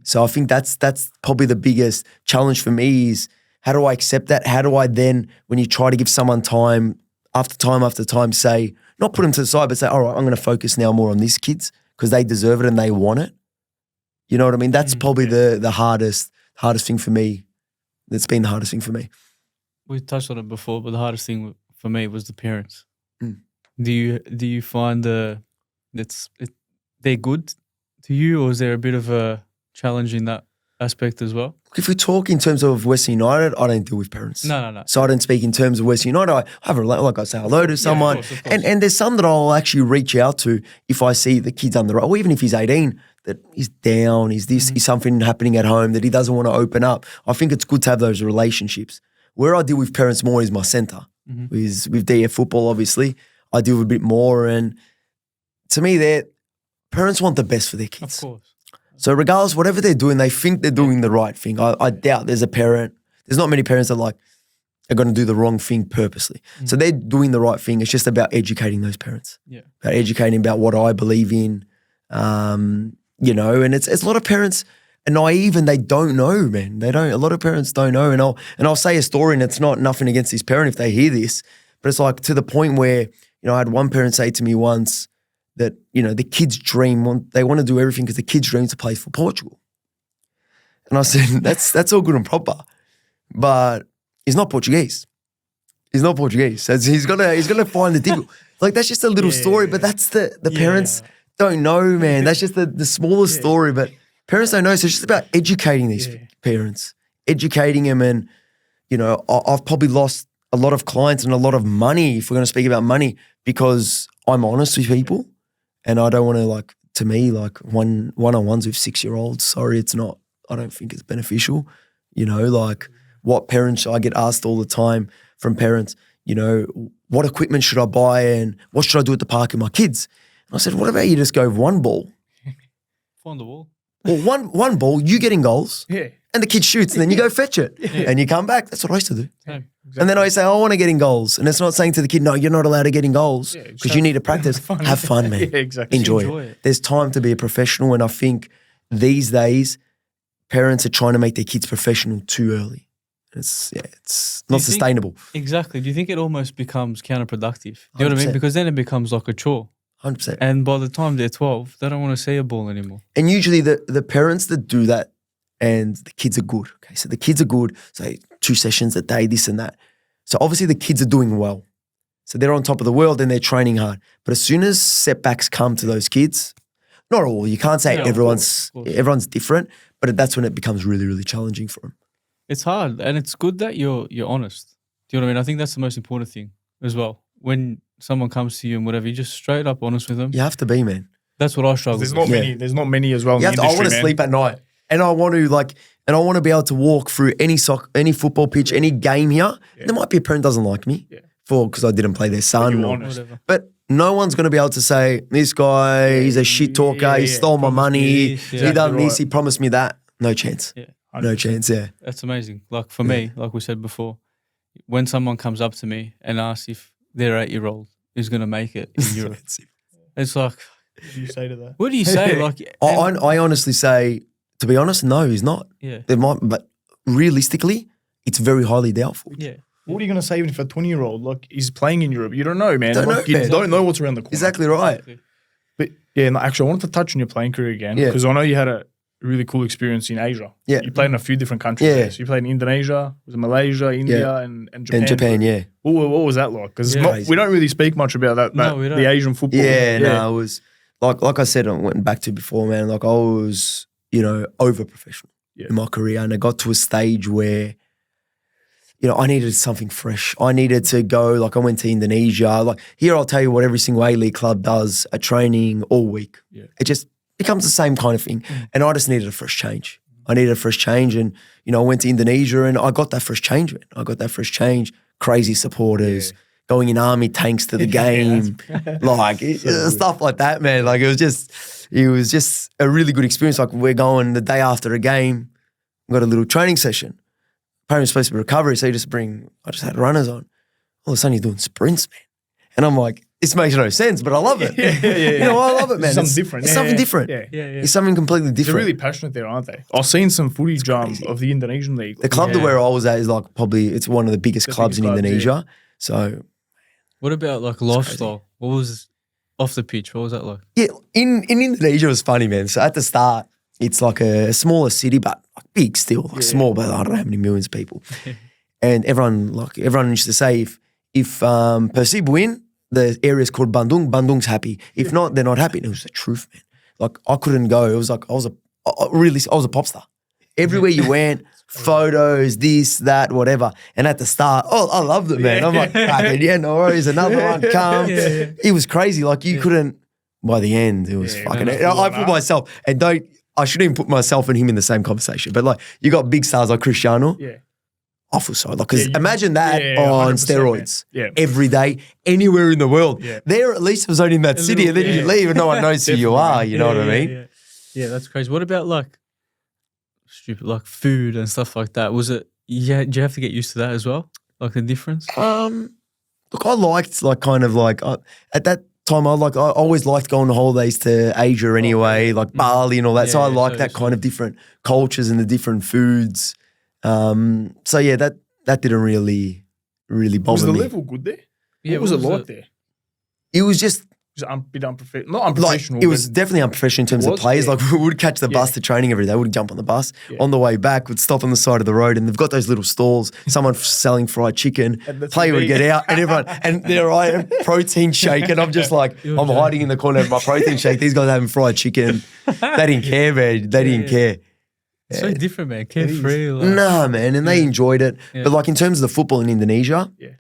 So I think that's probably the biggest challenge for me is how do I accept that? How do I then, when you try to give someone time after time, say, not put them to the side, but say, all right, I'm going to focus now more on these kids because they deserve it and they want it. You know what I mean? That's probably the hardest thing for me. That's been the hardest thing for me. we touched on it before, but the hardest thing for me was the parents. Mm. Do you find they're good to you, or is there a bit of a challenge in that aspect as well? If we talk in terms of Western United, I don't deal with parents. No. So I don't speak in terms of Western United. I have a like I say hello to someone, of course. and there's some that I'll actually reach out to if I see the kid's under, or even if he's 18, that he's down, is something happening at home that he doesn't want to open up. I think it's good to have those relationships. Where I deal with parents more is my centre, is with DF football. Obviously, I deal with a bit more, and to me, parents want the best for their kids. Of course. So regardless, whatever they're doing, they think they're doing the right thing. I doubt there's not many parents that are going to do the wrong thing purposely. So they're doing the right thing. It's just about educating those parents. Yeah. About educating about what I believe in, and it's a lot of parents are naive and they don't know, man. A lot of parents don't know. And I'll say a story, and it's not nothing against this parent if they hear this, but it's like to the point where, I had one parent say to me once, that, the kids dream, they want to do everything because the kids dream to play for Portugal. And I said, that's all good and proper, but he's not Portuguese. He's not Portuguese. So he's gonna find the difficult. Like, that's just a little story, but that's the parents don't know, man. That's just the smallest story, but parents don't know. So it's just about educating these parents, educating them. And, I've probably lost a lot of clients and a lot of money, if we're going to speak about money, because I'm honest with people. And I don't want to, one-on-ones with 6-year-olds. Sorry, it's not, I don't think it's beneficial. What parents, I get asked all the time from parents, what equipment should I buy and what should I do at the park with my kids? And I said, what about you just go with one ball? Find the wall. Well, one ball, you getting goals, Yeah. and the kid shoots, and then you go fetch it, and you come back. That's what I used to do. Same. And then I say, I want to get in goals. And it's not saying to the kid, no, you're not allowed to get in goals Yeah, because you need to practice. fun. Have fun, man. Yeah, exactly. Enjoy Enjoy it. it. There's time to be a professional. And I think these days, parents are trying to make their kids professional too early. It's not you think- sustainable. Exactly. Do you think it almost becomes counterproductive? Do you know what I mean? 100%. Because then it becomes like a chore. 100%. And by the time they're 12, they don't want to see a ball anymore. And usually the parents that do that and the kids are good. Okay, so the kids are good, say 2 sessions a day, this and that. So obviously the kids are doing well. So they're on top of the world and they're training hard. But as soon as setbacks come to those kids, not all, you can't say everyone's different, but that's when it becomes really, really challenging for them. It's hard, and it's good that you're honest. Do you know what I mean? I think that's the most important thing as well. When someone comes to you and whatever, you're just straight up honest with them. You have to be, man. That's what I struggle with. There's not many as well in the industry, I want to sleep at night. And I want to be able to walk through any football pitch, any game here. Yeah. There might be a parent doesn't like me because I didn't play their son. But no one's going to be able to say, this guy, he's a shit talker, he stole my money, he done this, he promised me that. No chance. Yeah. No chance, yeah. That's amazing. Like for me, like we said before, when someone comes up to me and asks if their 8-year-old is going to make it in Europe, it's like... What do you say to that? What do you say? Like, I honestly say, to be honest, no, he's not. Yeah. But realistically, it's very highly doubtful. Yeah. What are you going to say even if a 20-year-old he's playing in Europe? You don't know, man. You don't know what's around the corner. Exactly right. But yeah, no, actually, I wanted to touch on your playing career again because I know you had a really cool experience in Asia. Yeah. You played in a few different countries. Yeah. So you played in Indonesia, was it Malaysia, India, and Japan. And Japan, yeah. What was that like? Because we don't really speak much about that the Asian football. Yeah, no, it was like I said, I went back to before, man. Like I was, over professional in my career, and I got to a stage where, I needed something fresh. I needed to go. Like I went to Indonesia. Like here, I'll tell you what every single A-League club does: a training all week. Yeah. It just becomes the same kind of thing. And I just needed a fresh change. I needed a fresh change. And, I went to Indonesia and I got that fresh change, man. I got that fresh change. Crazy supporters, going in army tanks to the game, stuff like that, man. Like it was just a really good experience. Like we're going the day after a game, got a little training session. Apparently it's supposed to be recovery, so I just had runners on. All of a sudden you're doing sprints, man. And I'm like, this makes no sense, but I love it. I love it, man. It's something different. It's something different. Yeah. It's something completely different. They're really passionate there, aren't they? I've seen some footage of the Indonesian league. The club where I was at is it's one of the biggest clubs in Indonesia. Yeah. So, what about like lifestyle? What was off the pitch? What was that like? Yeah, in Indonesia it was funny, man. So at the start, it's like a smaller city, but like big still, small, but I don't know how many millions of people. And everyone used to say if Persib win, the area is called Bandung. Bandung's happy. If not, they're not happy. And it was the truth, man. Like I couldn't go. It was like I was a pop star. Everywhere you went, photos, this, that, whatever. And at the start, I loved it, man. I'm like, no worries, another one come. It was crazy. Like you couldn't. By the end, it was fucking. I put myself I shouldn't even put myself and him in the same conversation. But like you got big stars like Cristiano. Yeah. I feel so because imagine that on steroids every day, anywhere in the world. Yeah. There at least it was only in that city, and then you leave and no one knows who you are. You know what I mean? Yeah, that's crazy. What about like food and stuff like that? Was it? Yeah, did you have to get used to that as well? Like the difference? Look, I liked at that time. I always liked going on holidays to Asia anyway, like Bali and all that. So I liked that kind of different cultures and the different foods. So yeah, that didn't really bother me. Was the level good there? Yeah, what was it like there? It was just a bit unprofessional. Not unprofessional. Like, it was definitely unprofessional in terms of players. Yeah. Like we would catch the bus to training every day. We would jump on the bus. Yeah. On the way back, we'd stop on the side of the road, and they've got those little stalls. Someone selling fried chicken. Player would get out, and everyone, and there I am, protein shake, and I'm just like, I'm hiding in the corner of my protein shake. These guys having fried chicken. They didn't care, man. They didn't care. It's so different, man. Carefree. Nah, man. And they enjoyed it. Yeah. But like in terms of the football in Indonesia, it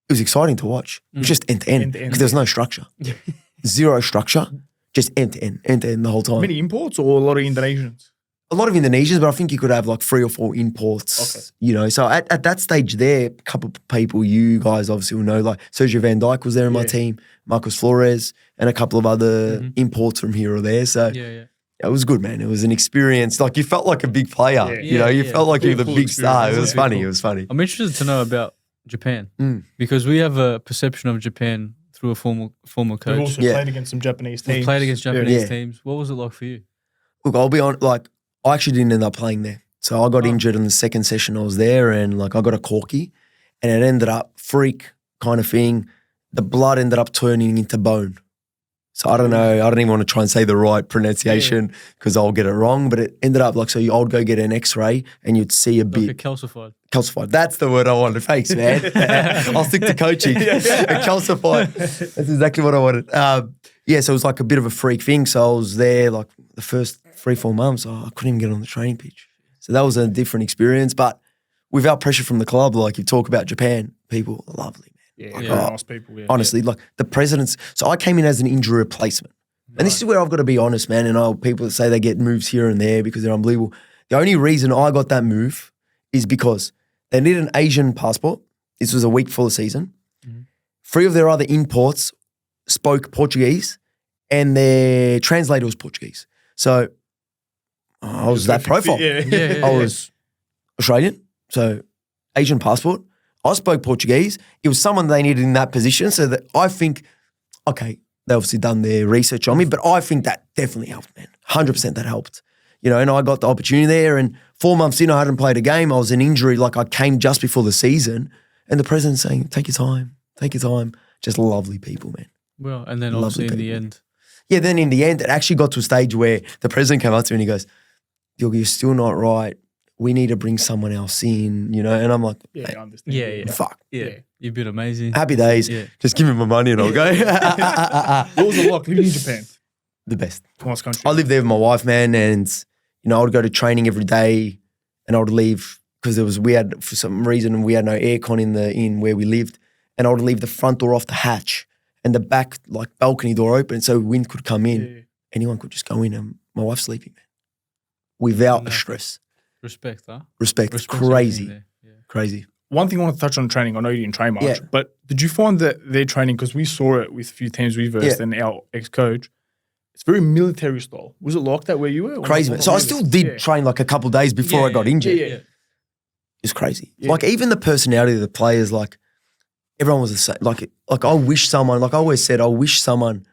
was exciting to watch. It was just end to end because there was no structure. Zero structure, just end to end the whole time. Many imports or a lot of Indonesians? A lot of Indonesians, but I think you could have like 3 or 4 imports. Okay. So at that stage there, a couple of people you guys obviously will know, like Sergio Van Dijk was there in my team, Marcos Flores, and a couple of other imports from here or there. So it was good, man. It was an experience. Like you felt like a big player. You felt like you were the big star. It was funny. It was funny. I'm interested to know about Japan because we have a perception of Japan through a former coach. We've also played against some Japanese teams. We've played against Japanese teams. What was it like for you? Look, I'll be honest, like I actually didn't end up playing there. So I got injured in the second session I was there, and like I got a corky, and it ended up freak kind of thing. The blood ended up turning into bone. So I don't know. I don't even want to try and say the right pronunciation because I'll get it wrong. But it ended up like, so I would go get an X-ray and you'd see a bit. Like a calcified. Calcified. That's the word I wanted. Thanks, man. I'll stick to coaching. A calcified. That's exactly what I wanted. Yeah, so it was like a bit of a freak thing. So I was there like the first 3-4 months. I couldn't even get on the training pitch. So that was a different experience. But without pressure from the club, like you talk about Japan, people are lovely, man. Yeah, Like, nice people. Yeah, honestly, like the presidents. So I came in as an injury replacement. And this is where I've got to be honest, man. And people that say they get moves here and there because they're unbelievable. The only reason I got that move is because they needed an Asian passport. This was a week before the season. 3 of their other imports spoke Portuguese and their translator was Portuguese. So I was that profile. I was Australian, so Asian passport. I spoke Portuguese. It was someone they needed in that position. So that I think, okay, they obviously done their research on me, but I think that definitely helped, man. 100% that helped. You know, and I got the opportunity there and 4 months in, I hadn't played a game. I was in injury, like I came just before the season and the president's saying, take your time, take your time. Just lovely people, man. Well, and then obviously in the end. Yeah, then in the end, it actually got to a stage where the president came up to me and he goes, Diogo, you're still not right. We need to bring someone else in, you know? And I'm like, yeah, hey, I understand. Yeah. fuck. Yeah. You've been amazing. Happy days. Yeah. Just give me my money and I'll go. What was it like living in Japan? The best. Nice country. I lived there with my wife, man, and you know, I would go to training every day and I would leave because for some reason we had no aircon in the inn where we lived, and I would leave the front door off the hatch and the back like balcony door open so wind could come in. Yeah. Anyone could just go in and my wife's sleeping, man. Without a stress. Respect, huh? Respect. Respect Crazy. there. Yeah. Crazy. One thing I want to touch on training. I know you didn't train much, Yeah. but did you find that their training, because we saw it with a few teams we versed and our ex-coach, it's very military style. Was it like that where you were? Crazy, man. So I still did train like a couple of days before I got injured. Yeah. It's crazy. Yeah. Like even the personality of the players, like everyone was the same. Like I wish someone, like I always said, I wish someone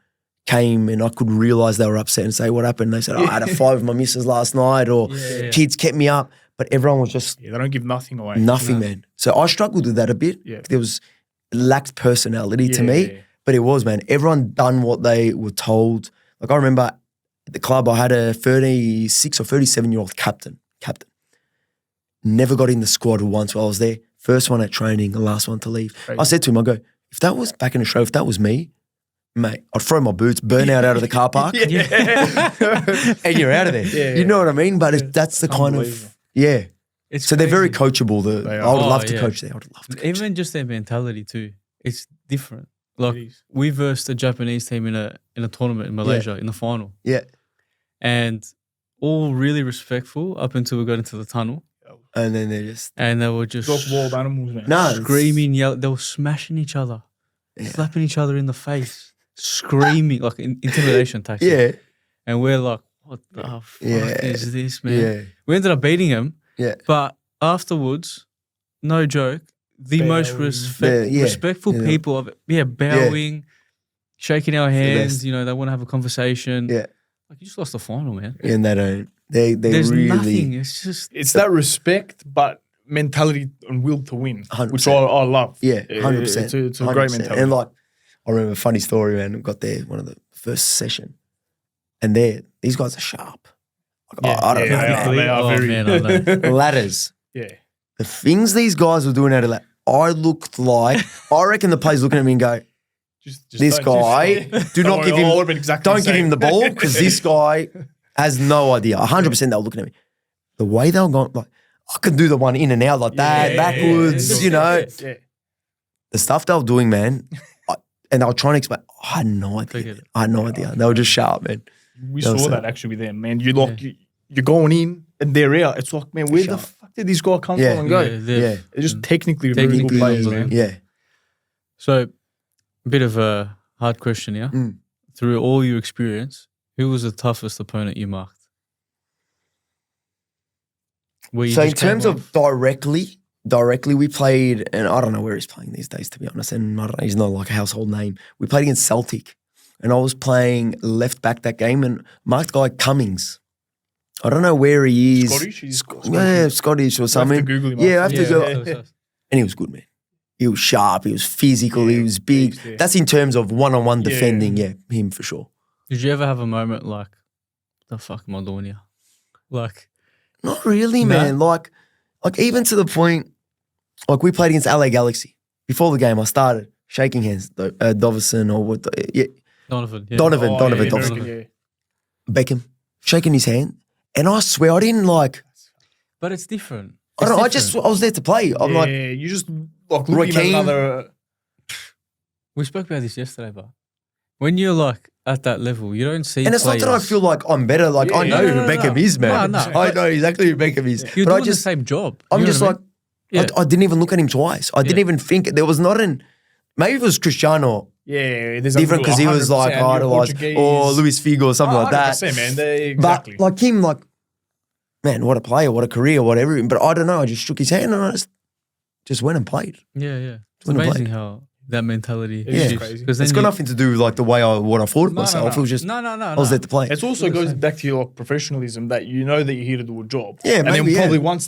came and I could realize they were upset and say, what happened? And they said, I had a fight with my missus last night or kids kept me up. But everyone was just they don't give nothing away. nothing, man. So I struggled with that a bit. Yeah. It lacked personality to me, but it was, man. Everyone done what they were told. Like I remember at the club, I had a 36 or 37-year-old captain. Never got in the squad once while I was there. First one at training, the last one to leave. Crazy. I said to him, I go, if that was back in the show, if that was me, mate, I'd throw my boots, burn out of the car park, and you're out of there. You know what I mean? But that's the kind of, It's so they're very crazy. coachable. I would love to coach there. I would love to coach Even just their mentality too. It's different. Like It is. we versed a Japanese team in a tournament in Malaysia in the final. Yeah. And all really respectful up until we got into the tunnel. And then And they were just Dog wild animals, man. no, screaming, yelling. They were smashing each other, slapping each other in the face, screaming like intimidation tactics. Yeah. And we're like, what the fuck is this, man? Yeah. We ended up beating him. Yeah. But afterwards, no joke, the most respectful people of bowing, shaking our hands, you know, they want to have a conversation. Yeah. Like you just lost the final, man. And they don't. They There's really. nothing. It's just It's that respect, but mentality and will to win, 100%. which I love. Yeah, 100%. It's a great 100%. mentality. And like, I remember a funny story, man. I got there, one of the first session, and these guys are sharp. Like, I don't know. They are very. man, I know. Ladders. Yeah. The things these guys were doing out of that, I looked like, I reckon the players looking at me and go, Just this guy, do not give him, don't give him the ball because this guy has no idea. 100% they were looking at me. The way they were going, like, I could do the one in and out like that, backwards, you know. Yeah. The stuff they were doing, man, and they were trying to explain, I had no idea. I had no idea. They were just sharp, man. We saw that actually with them, man. You're going in and they're out. It's like, man, where the fuck did this guy come from and go? Yeah. It's just technically very good players, man. Yeah. So, a bit of a hard question here. Through all your experience, who was the toughest opponent you marked? So in terms of directly we played, and I don't know where he's playing these days, to be honest, and I don't know, he's not like a household name. We played against Celtic, and I was playing left back that game, and marked guy Cummings. I don't know where he is. Scottish? He's Scottish. Yeah, Scottish or something. have to Google him Yeah, I have after. to go. Yeah. And he was good, man. He was sharp. He was physical. He was big. Yeah. That's in terms of one-on-one defending. Yeah, him for sure. Did you ever have a moment like, the fuck am I doing here? Like, Not really, No? man. Like even to the point, like we played against LA Galaxy. Before the game, I started shaking hands. Dovison or what? Donovan. Yeah. Donovan Oh, Dovison. American, yeah. Beckham, shaking his hand. And I swear I didn't like, But it's different. I don't know, It's I was there to play. I'm Yeah, like, you just like Roy look at Keane. another. We spoke about this yesterday, but when you're like at that level, you don't see and it's not that I players- feel like I'm better. Like I Yeah, know no, who no, Beckham no. is, man. No, no. I know exactly who Beckham is. You're but doing I just, the same job. I'm You know just what I like, mean? Yeah. I didn't even look at him twice. I didn't Yeah. even think there was not an. Maybe it was Cristiano Yeah, there's different because he was like idolized, or Luis Figo or something like that. Man, exactly. But like him, like, man, what a player, what a career, whatever. But I don't know. I just shook his hand and I just went and played. Yeah. It's Wouldn't amazing play. how that mentality It is shifts. crazy. 'Cause then It's got nothing to do with like the way what I thought of myself. It was just no. I was there to play. It also goes back to your like, professionalism that you know that you're here to do a job. Yeah, and maybe, then probably yeah. once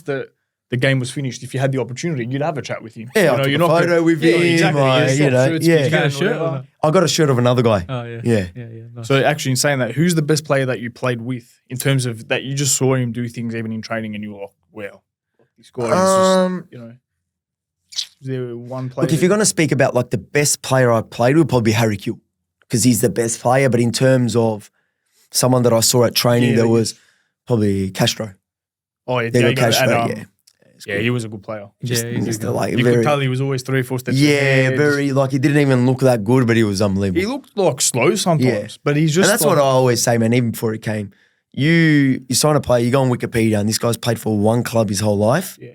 the game was finished, if you had the opportunity, you'd have a chat with him. Yeah, you I know, took you're a not photo with him. Exactly. You know, Shirts, yeah. you You got can, a shirt or whatever. not? I got a shirt of another guy. Oh yeah. Yeah. Nice. So actually, in saying that, who's the best player that you played with in terms of that you just saw him do things even in training and you were like, wow, this guy is just, you know. Is there one player? Look, if you're going to speak about like the best player I played, it would probably be Harry Q because he's the best player. But in terms of someone that I saw at training, Yeah, there that was probably Castro. oh yeah, Diego Diego, Castro, and, yeah. yeah, he was a good player. Yeah, he's a good like You very, could tell he was always 3 or 4 steps yeah, ahead. very like he didn't even look that good, but he was unbelievable. He looked like slow sometimes, Yeah. but he's just And that's like, what I always say, man. Even before he came, you sign a player, you go on Wikipedia, and this guy's played for one club his whole life. Yeah.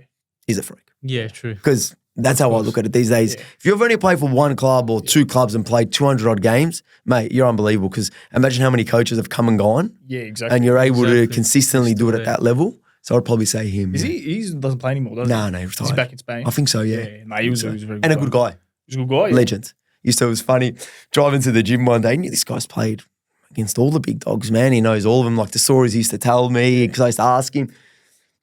He's a freak Yeah, true. because that's how I look at it these days. Yeah. If you've only played for one club or two clubs and played 200 odd games, mate, you're unbelievable. Because imagine how many coaches have come and gone, yeah, exactly. and you're able to Exactly. consistently do it at Still that level. So I'd probably say him. Is yeah. he doesn't play anymore, does he? No, he Is he retired. back in Spain? I think so. Yeah, Nah, he was a very good and a good guy, He's a good guy. Yeah. legend. Used to. It was funny driving to the gym one day. I knew this guy's played against all the big dogs, man. He knows all of them. Like the stories he used to tell me because I used to ask him.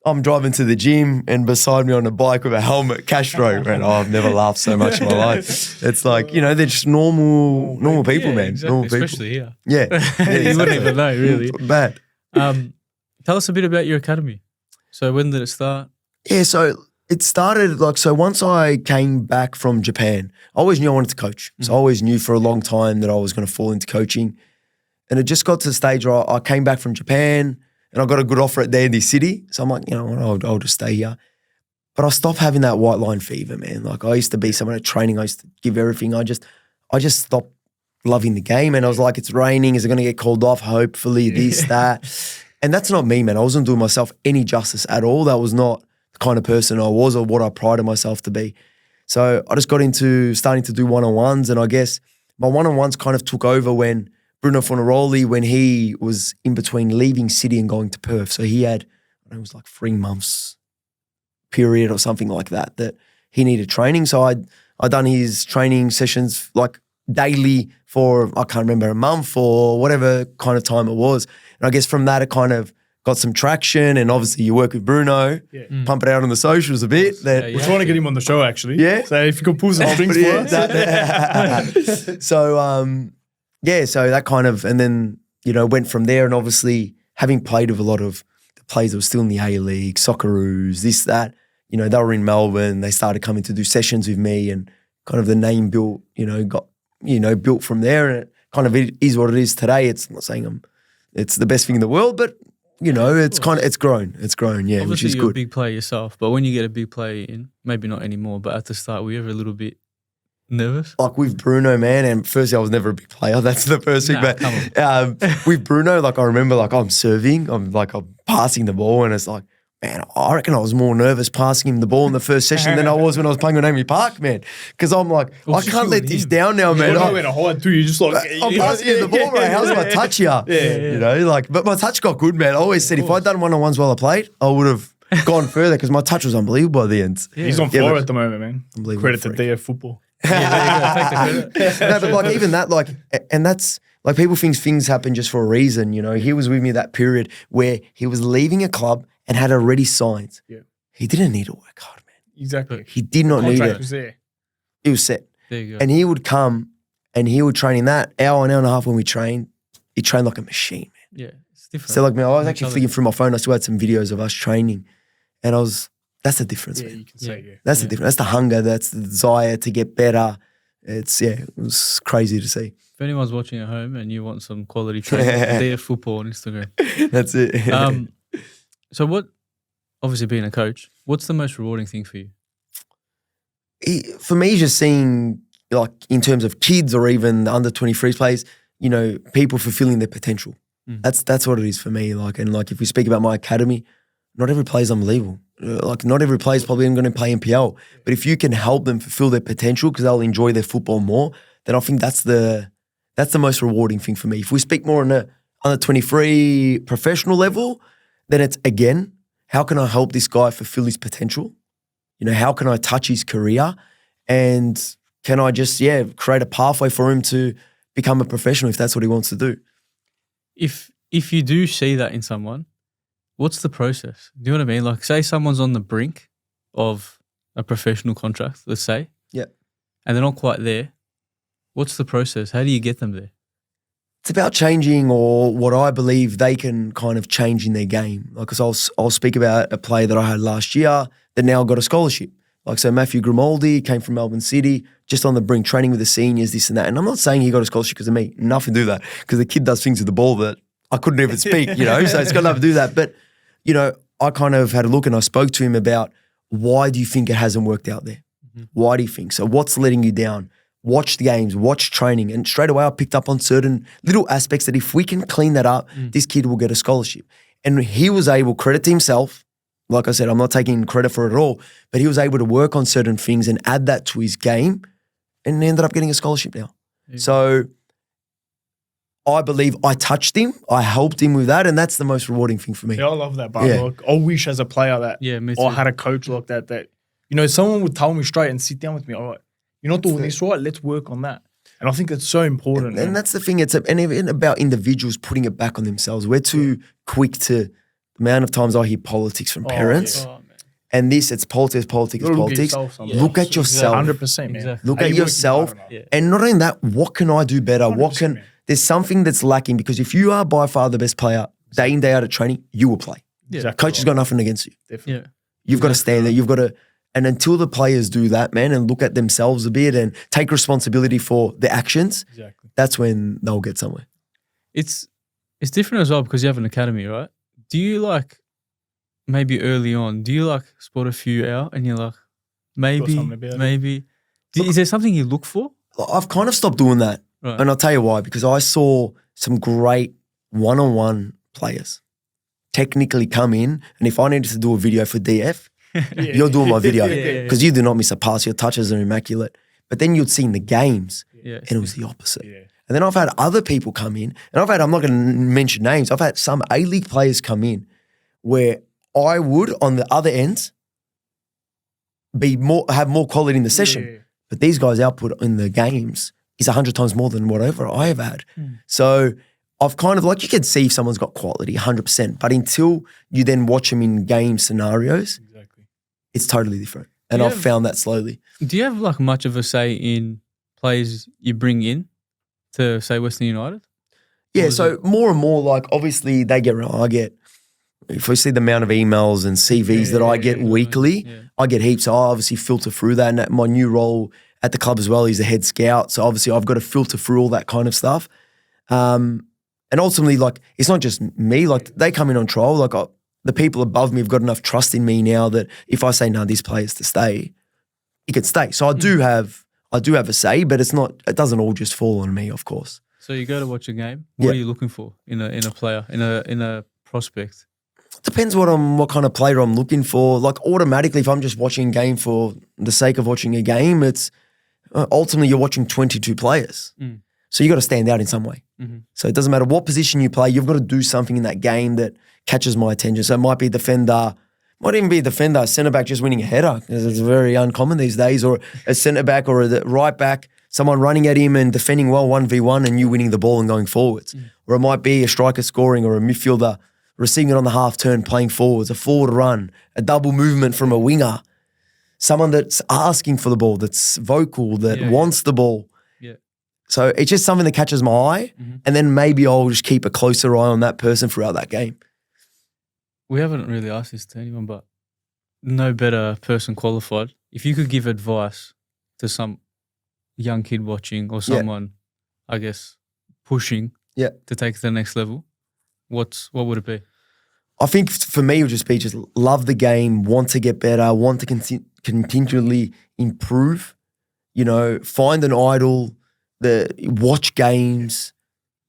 I'm driving to the gym and beside me on a bike with a helmet, Castro. Man, I've never laughed so much in my life. It's like, you know, they're just normal people, Yeah, man. exactly. Normal people. Especially here. Yeah. You wouldn't even know, really. Bad. Tell us a bit about your academy. So when did it start? Yeah, so it started so once I came back from Japan, I always knew I wanted to coach. So I always knew for a long time that I was going to fall into coaching. And it just got to the stage where I came back from Japan and I got a good offer at Dandy City. So I'm like, you know what, I'll just stay here. But I stopped having that white line fever, man. Like I used to be someone at training, I used to give everything. I just stopped loving the game. And I was like, it's raining. Is it going to get called off? Hopefully this, that. And that's not me, man. I wasn't doing myself any justice at all. That was not the kind of person I was or what I prided myself to be. So I just got into starting to do one-on-ones. And I guess my one-on-ones kind of took over when Bruno Fornaroli, when he was in between leaving City and going to Perth. So he had, I don't know, it was like 3 months period or something like that he needed training. So I'd done his training sessions like daily for, I can't remember, a month or whatever kind of time it was. And I guess from that, it kind of got some traction. And obviously you work with Bruno, pump it out on the socials a bit. That, We're trying to get him on the show, actually. Yeah? So if you could pull some strings for us. So, so that kind of, and then, you know, went from there. And obviously having played with a lot of the players that were still in the A-League, Socceroos, this, that, you know, they were in Melbourne. They started coming to do sessions with me and kind of the name built, you know, got, you know, built from there. And it kind of is what it is today. It's not saying it's the best thing in the world, but, you know, it's kind of, it's grown, yeah, Obviously, which is you're a good. big player yourself, but when you get a big player in, maybe not anymore, but at the start, were you ever a little bit nervous? Like with Bruno, man, and firstly, I was never a big player. That's the first thing. Nah, But with Bruno, like I remember, like I'm serving, I'm passing the ball, and it's like, man, I reckon I was more nervous passing him the ball in the first session than I was when I was playing with Amy Park, man. Because I'm like, I can't let this down now, You man. don't know where to hide too. You just like, I'm passing him the ball, bro. How's my touch here? You know, like, but my touch got good, man. I always said if I'd done one-on-ones while I played, I would have gone further because my touch was unbelievable by the end. he's on Yeah, fire but- at the moment, man. Unbelievable Credit to freak. DF football. Take the credit. No, but like even that, like, and that's like people think things happen just for a reason. You know, he was with me that period where he was leaving a club and had already signed. Yeah. He didn't need to work hard, man. Exactly. He did not need Contract it. was there. He was set. There you go. And he would come and he would train in that hour and a half when we trained. he trained like a machine, man. Yeah, it's different. So like, man, I was actually Mentality. flicking through my phone. I still had some videos of us training, and that's the difference, Yeah, man. you can say, yeah. That's the difference. That's the hunger. That's the desire to get better. It was crazy to see. If anyone's watching at home and you want some quality training, DF Football on Instagram. That's it. So what, obviously being a coach, what's the most rewarding thing for you? For me, just seeing, like, in terms of kids or even the under 23s players, you know, people fulfilling their potential. That's what it is for me. Like, and like, if we speak about my academy, not every player is unbelievable. Like, not every player is probably going to play NPL. But if you can help them fulfill their potential because they'll enjoy their football more, then I think that's the most rewarding thing for me. If we speak more on the under 23 professional level, then it's, again, how can I help this guy fulfill his potential? You know, how can I touch his career? And can I just, create a pathway for him to become a professional if that's what he wants to do? If you do see that in someone, what's the process? Do you know what I mean? Like, say someone's on the brink of a professional contract, let's say. Yeah. And they're not quite there. What's the process? How do you get them there? It's about changing, or what I believe they can kind of change in their game. Like, because I'll speak about a player that I had last year that now got a scholarship. Like, so Matthew Grimaldi came from Melbourne City, just on the brink, training with the seniors, this and that. And I'm not saying he got a scholarship because of me. Nothing to do with that, because the kid does things with the ball that I couldn't even speak, you know, so it's got nothing to do with that. But, you know, I kind of had a look and I spoke to him about, why do you think it hasn't worked out there? Why do you think? So what's letting you down? Watch the games, watch training. And straight away I picked up on certain little aspects that if we can clean that up, this kid will get a scholarship. And he was able, credit to himself, like I said, I'm not taking credit for it at all, but he was able to work on certain things and add that to his game and ended up getting a scholarship now. Yeah. So I believe I touched him, I helped him with that, and that's the most rewarding thing for me. Yeah, I love that. But look, I wish as a player that me I too. had a coach like that, you know, someone would tell me straight and sit down with me, all right, you're not doing this right, let's work on that. And I think it's so important. And that's the thing, and even about individuals putting it back on themselves. We're too quick to, the amount of times I hear politics from parents, and it's politics. Look at yourself sometimes. Look at yourself. 100%, man. Exactly. Look How at you working yourself. hard enough. And not only that, what can I do better? 100%, man. There's something that's lacking, because if you are by far the best player day in, day out at training, you will play. Exactly Coach has got nothing against you. Definitely. Yeah. You've got to stand there. You've got to, and until the players do that, man, and look at themselves a bit and take responsibility for their actions, Exactly. that's when they'll get somewhere. It's different as well because you have an academy, right? Do you maybe early on, do you spot a few out and you're like, maybe? Is there something you look for? I've kind of stopped doing that. Right. And I'll tell you why, because I saw some great one-on-one players technically come in, and if I needed to do a video for DF, you're doing my video because you do not miss a pass. Your touches are immaculate. But then you'd see in the games, and it was the opposite. Yeah. And then I've had other people come in, and I'm not going to mention names, I've had some A-League players come in where I would, on the other end, have more quality in the session. Yeah. But these guys' output in the games is 100 times more than whatever I have had. So I've kind of, you can see if someone's got quality, 100%. But until you then watch them in game scenarios, Exactly. it's totally different. And I've found that slowly. Do you have much of a say in players you bring in to, say, Western United? Yeah, so more and more, obviously they get around. If we see the amount of emails and CVs that I get weekly, I get heaps. So I obviously filter through that. And my new role at the club as well is the head scout. So obviously I've got to filter through all that kind of stuff. And ultimately, it's not just me. They come in on trial. The people above me have got enough trust in me now that if I say, no, this player's to stay, he can stay. So I do have a say, but it doesn't all just fall on me, of course. So you go to watch a game. What are you looking for in a player, in a prospect? Depends what kind of player I'm looking for. Automatically, if I'm just watching a game for the sake of watching a game, it's ultimately you're watching 22 players. So you got to stand out in some way. So it doesn't matter what position you play, you've got to do something in that game that catches my attention. So it might be a defender, might even be a defender, a centre-back just winning a header, because it's very uncommon these days, or a centre-back or a right-back, someone running at him and defending well 1v1 and you winning the ball and going forwards. Or it might be a striker scoring or a midfielder receiving it on the half turn, playing forwards, a forward run, a double movement from a winger, someone that's asking for the ball, that's vocal, that wants the ball. So it's just something that catches my eye, and then maybe I'll just keep a closer eye on that person throughout that game. We haven't really asked this to anyone, but no better person qualified. If you could give advice to some young kid watching or someone, I guess, pushing to take to the next level, what would it be? I think for me, it would just be just love the game, want to get better, want to continually improve, you know, find an idol, watch games,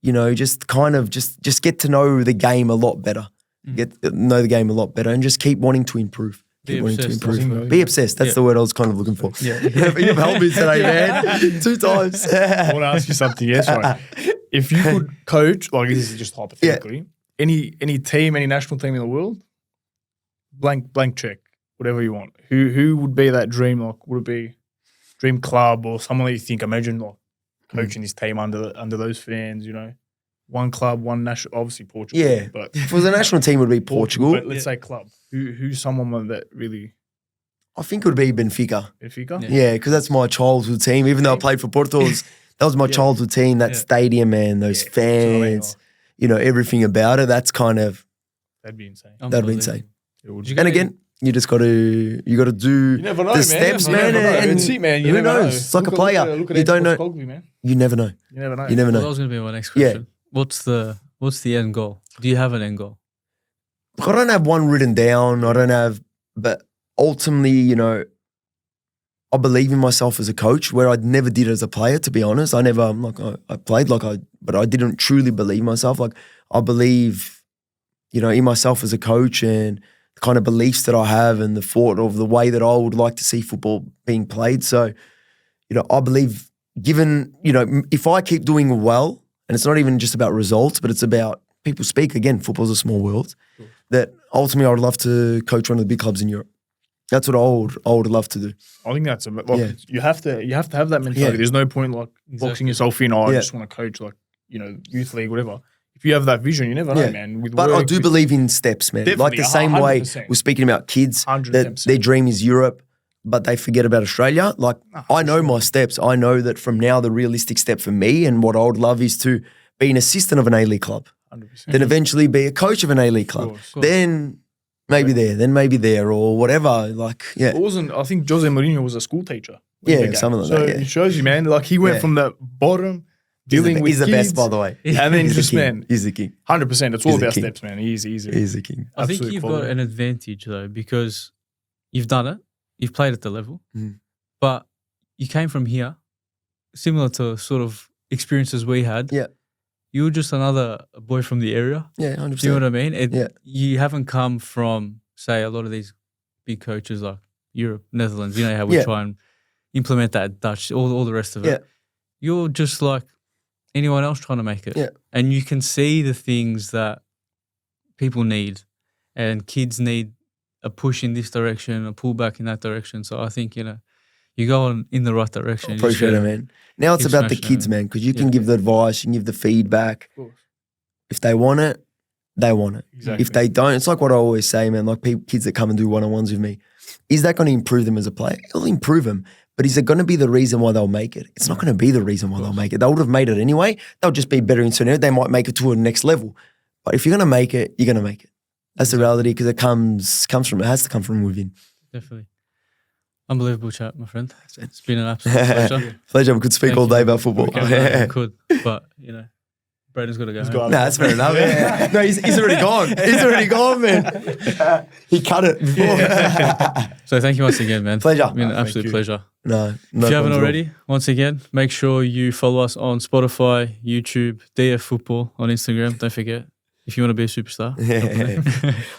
you know, just kind of just get to know the game a lot better, get to know the game a lot better, and just keep wanting to improve. Keep wanting to improve. Be obsessed. That's the word I was kind of looking for. Yeah. You've helped me today, man. 2 times. I want to ask you something. Yes, right. If you could coach, like this is just hypothetically, any team, any national team in the world, blank check, whatever you want. Who would be that dream? Like, would it be dream club or someone that you think? Imagine like coaching this team under those fans. You know, one club, one national. Obviously Portugal. Yeah, but for the national team, it would be Portugal. But let's say club. Who's someone that really? I think it would be Benfica. Benfica. Yeah, because that's my childhood team. Even though I played for Porto, that was my childhood team. That stadium, man, those fans. You know, everything about it. That's kind of that'd be insane. That'd be insane. And again, you just got to do the steps, man. And who knows? It's like a player. You don't know. You never know. You never know. You never know. That was going to be my next question. Yeah. What's the end goal? Do you have an end goal? I don't have one written down. But ultimately, you know, I believe in myself as a coach, where I never did as a player, to be honest. I played but I didn't truly believe myself. Like, I believe, you know, in myself as a coach and the kind of beliefs that I have and the thought of the way that I would like to see football being played. So, you know, I believe given, you know, if I keep doing well, and it's not even just about results, but it's about people speak, again, football's a small world, that ultimately I would love to coach one of the big clubs in Europe. That's what I would love to do. I think that's you have to have that mentality. There's no point boxing yourself in. I just want to coach youth league, whatever. If you have that vision, you never know, man. But I do believe in steps, man. Like the same 100%. Way we're speaking about kids, 110%. That their dream is Europe, but they forget about Australia. Like I know my steps. I know that from now the realistic step for me and what I would love is to be an assistant of an A-League club. 100%. Then eventually be a coach of an A-League club. Of course. Then maybe there or whatever. Like, yeah. I think Jose Mourinho was a school teacher. Yeah, something like that. So it shows you, man. Like he went from the bottom, dealing with kids. He's the best, by the way. And then just, man. He's the king. 100%. It's all about steps, man. He's the king. I think you've got an advantage, though, because you've done it. You've played at the level. But you came from here, similar to sort of experiences we had. Yeah. You were just another boy from the area. Yeah, 100%. Do you know what I mean? You haven't come from, say, a lot of these big coaches like Europe, Netherlands. You know how we try and implement that Dutch, all the rest of it. You're just like anyone else trying to make it. Yeah. And you can see the things that people need and kids need a push in this direction, a pull back in that direction. So I think, you know, you're going in the right direction. Appreciate it, man. Now it's about the kids, man, because you can give the advice, you can give the feedback. If they want it, they want it. Exactly. If they don't, it's like what I always say, man, like kids that come and do one-on-ones with me. Is that going to improve them as a player? It'll improve them. But is it going to be the reason why they'll make it? It's not going to be the reason why they'll make it. They would have made it anyway. They'll just be better in certain areas. They might make it to a next level. But if you're going to make it, you're going to make it. That's the reality because it has to come from within. Definitely. Unbelievable chat, my friend. It's been an absolute pleasure. Pleasure. We could speak all day about football. We could, but, you know, Braden's got to go home. That's fair enough. No, he's already gone. He's already gone, man. He cut it before. So thank you once again, man. Pleasure. It's been an absolute pleasure. No if you haven't already, once again, make sure you follow us on Spotify, YouTube, DF Football on Instagram. Don't forget. If you want to be a superstar.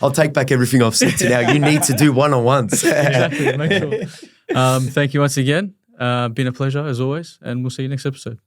I'll take back everything I've said to now. You need to do one-on-ones. Exactly. Make sure. Thank you once again. Been a pleasure as always, and we'll see you next episode.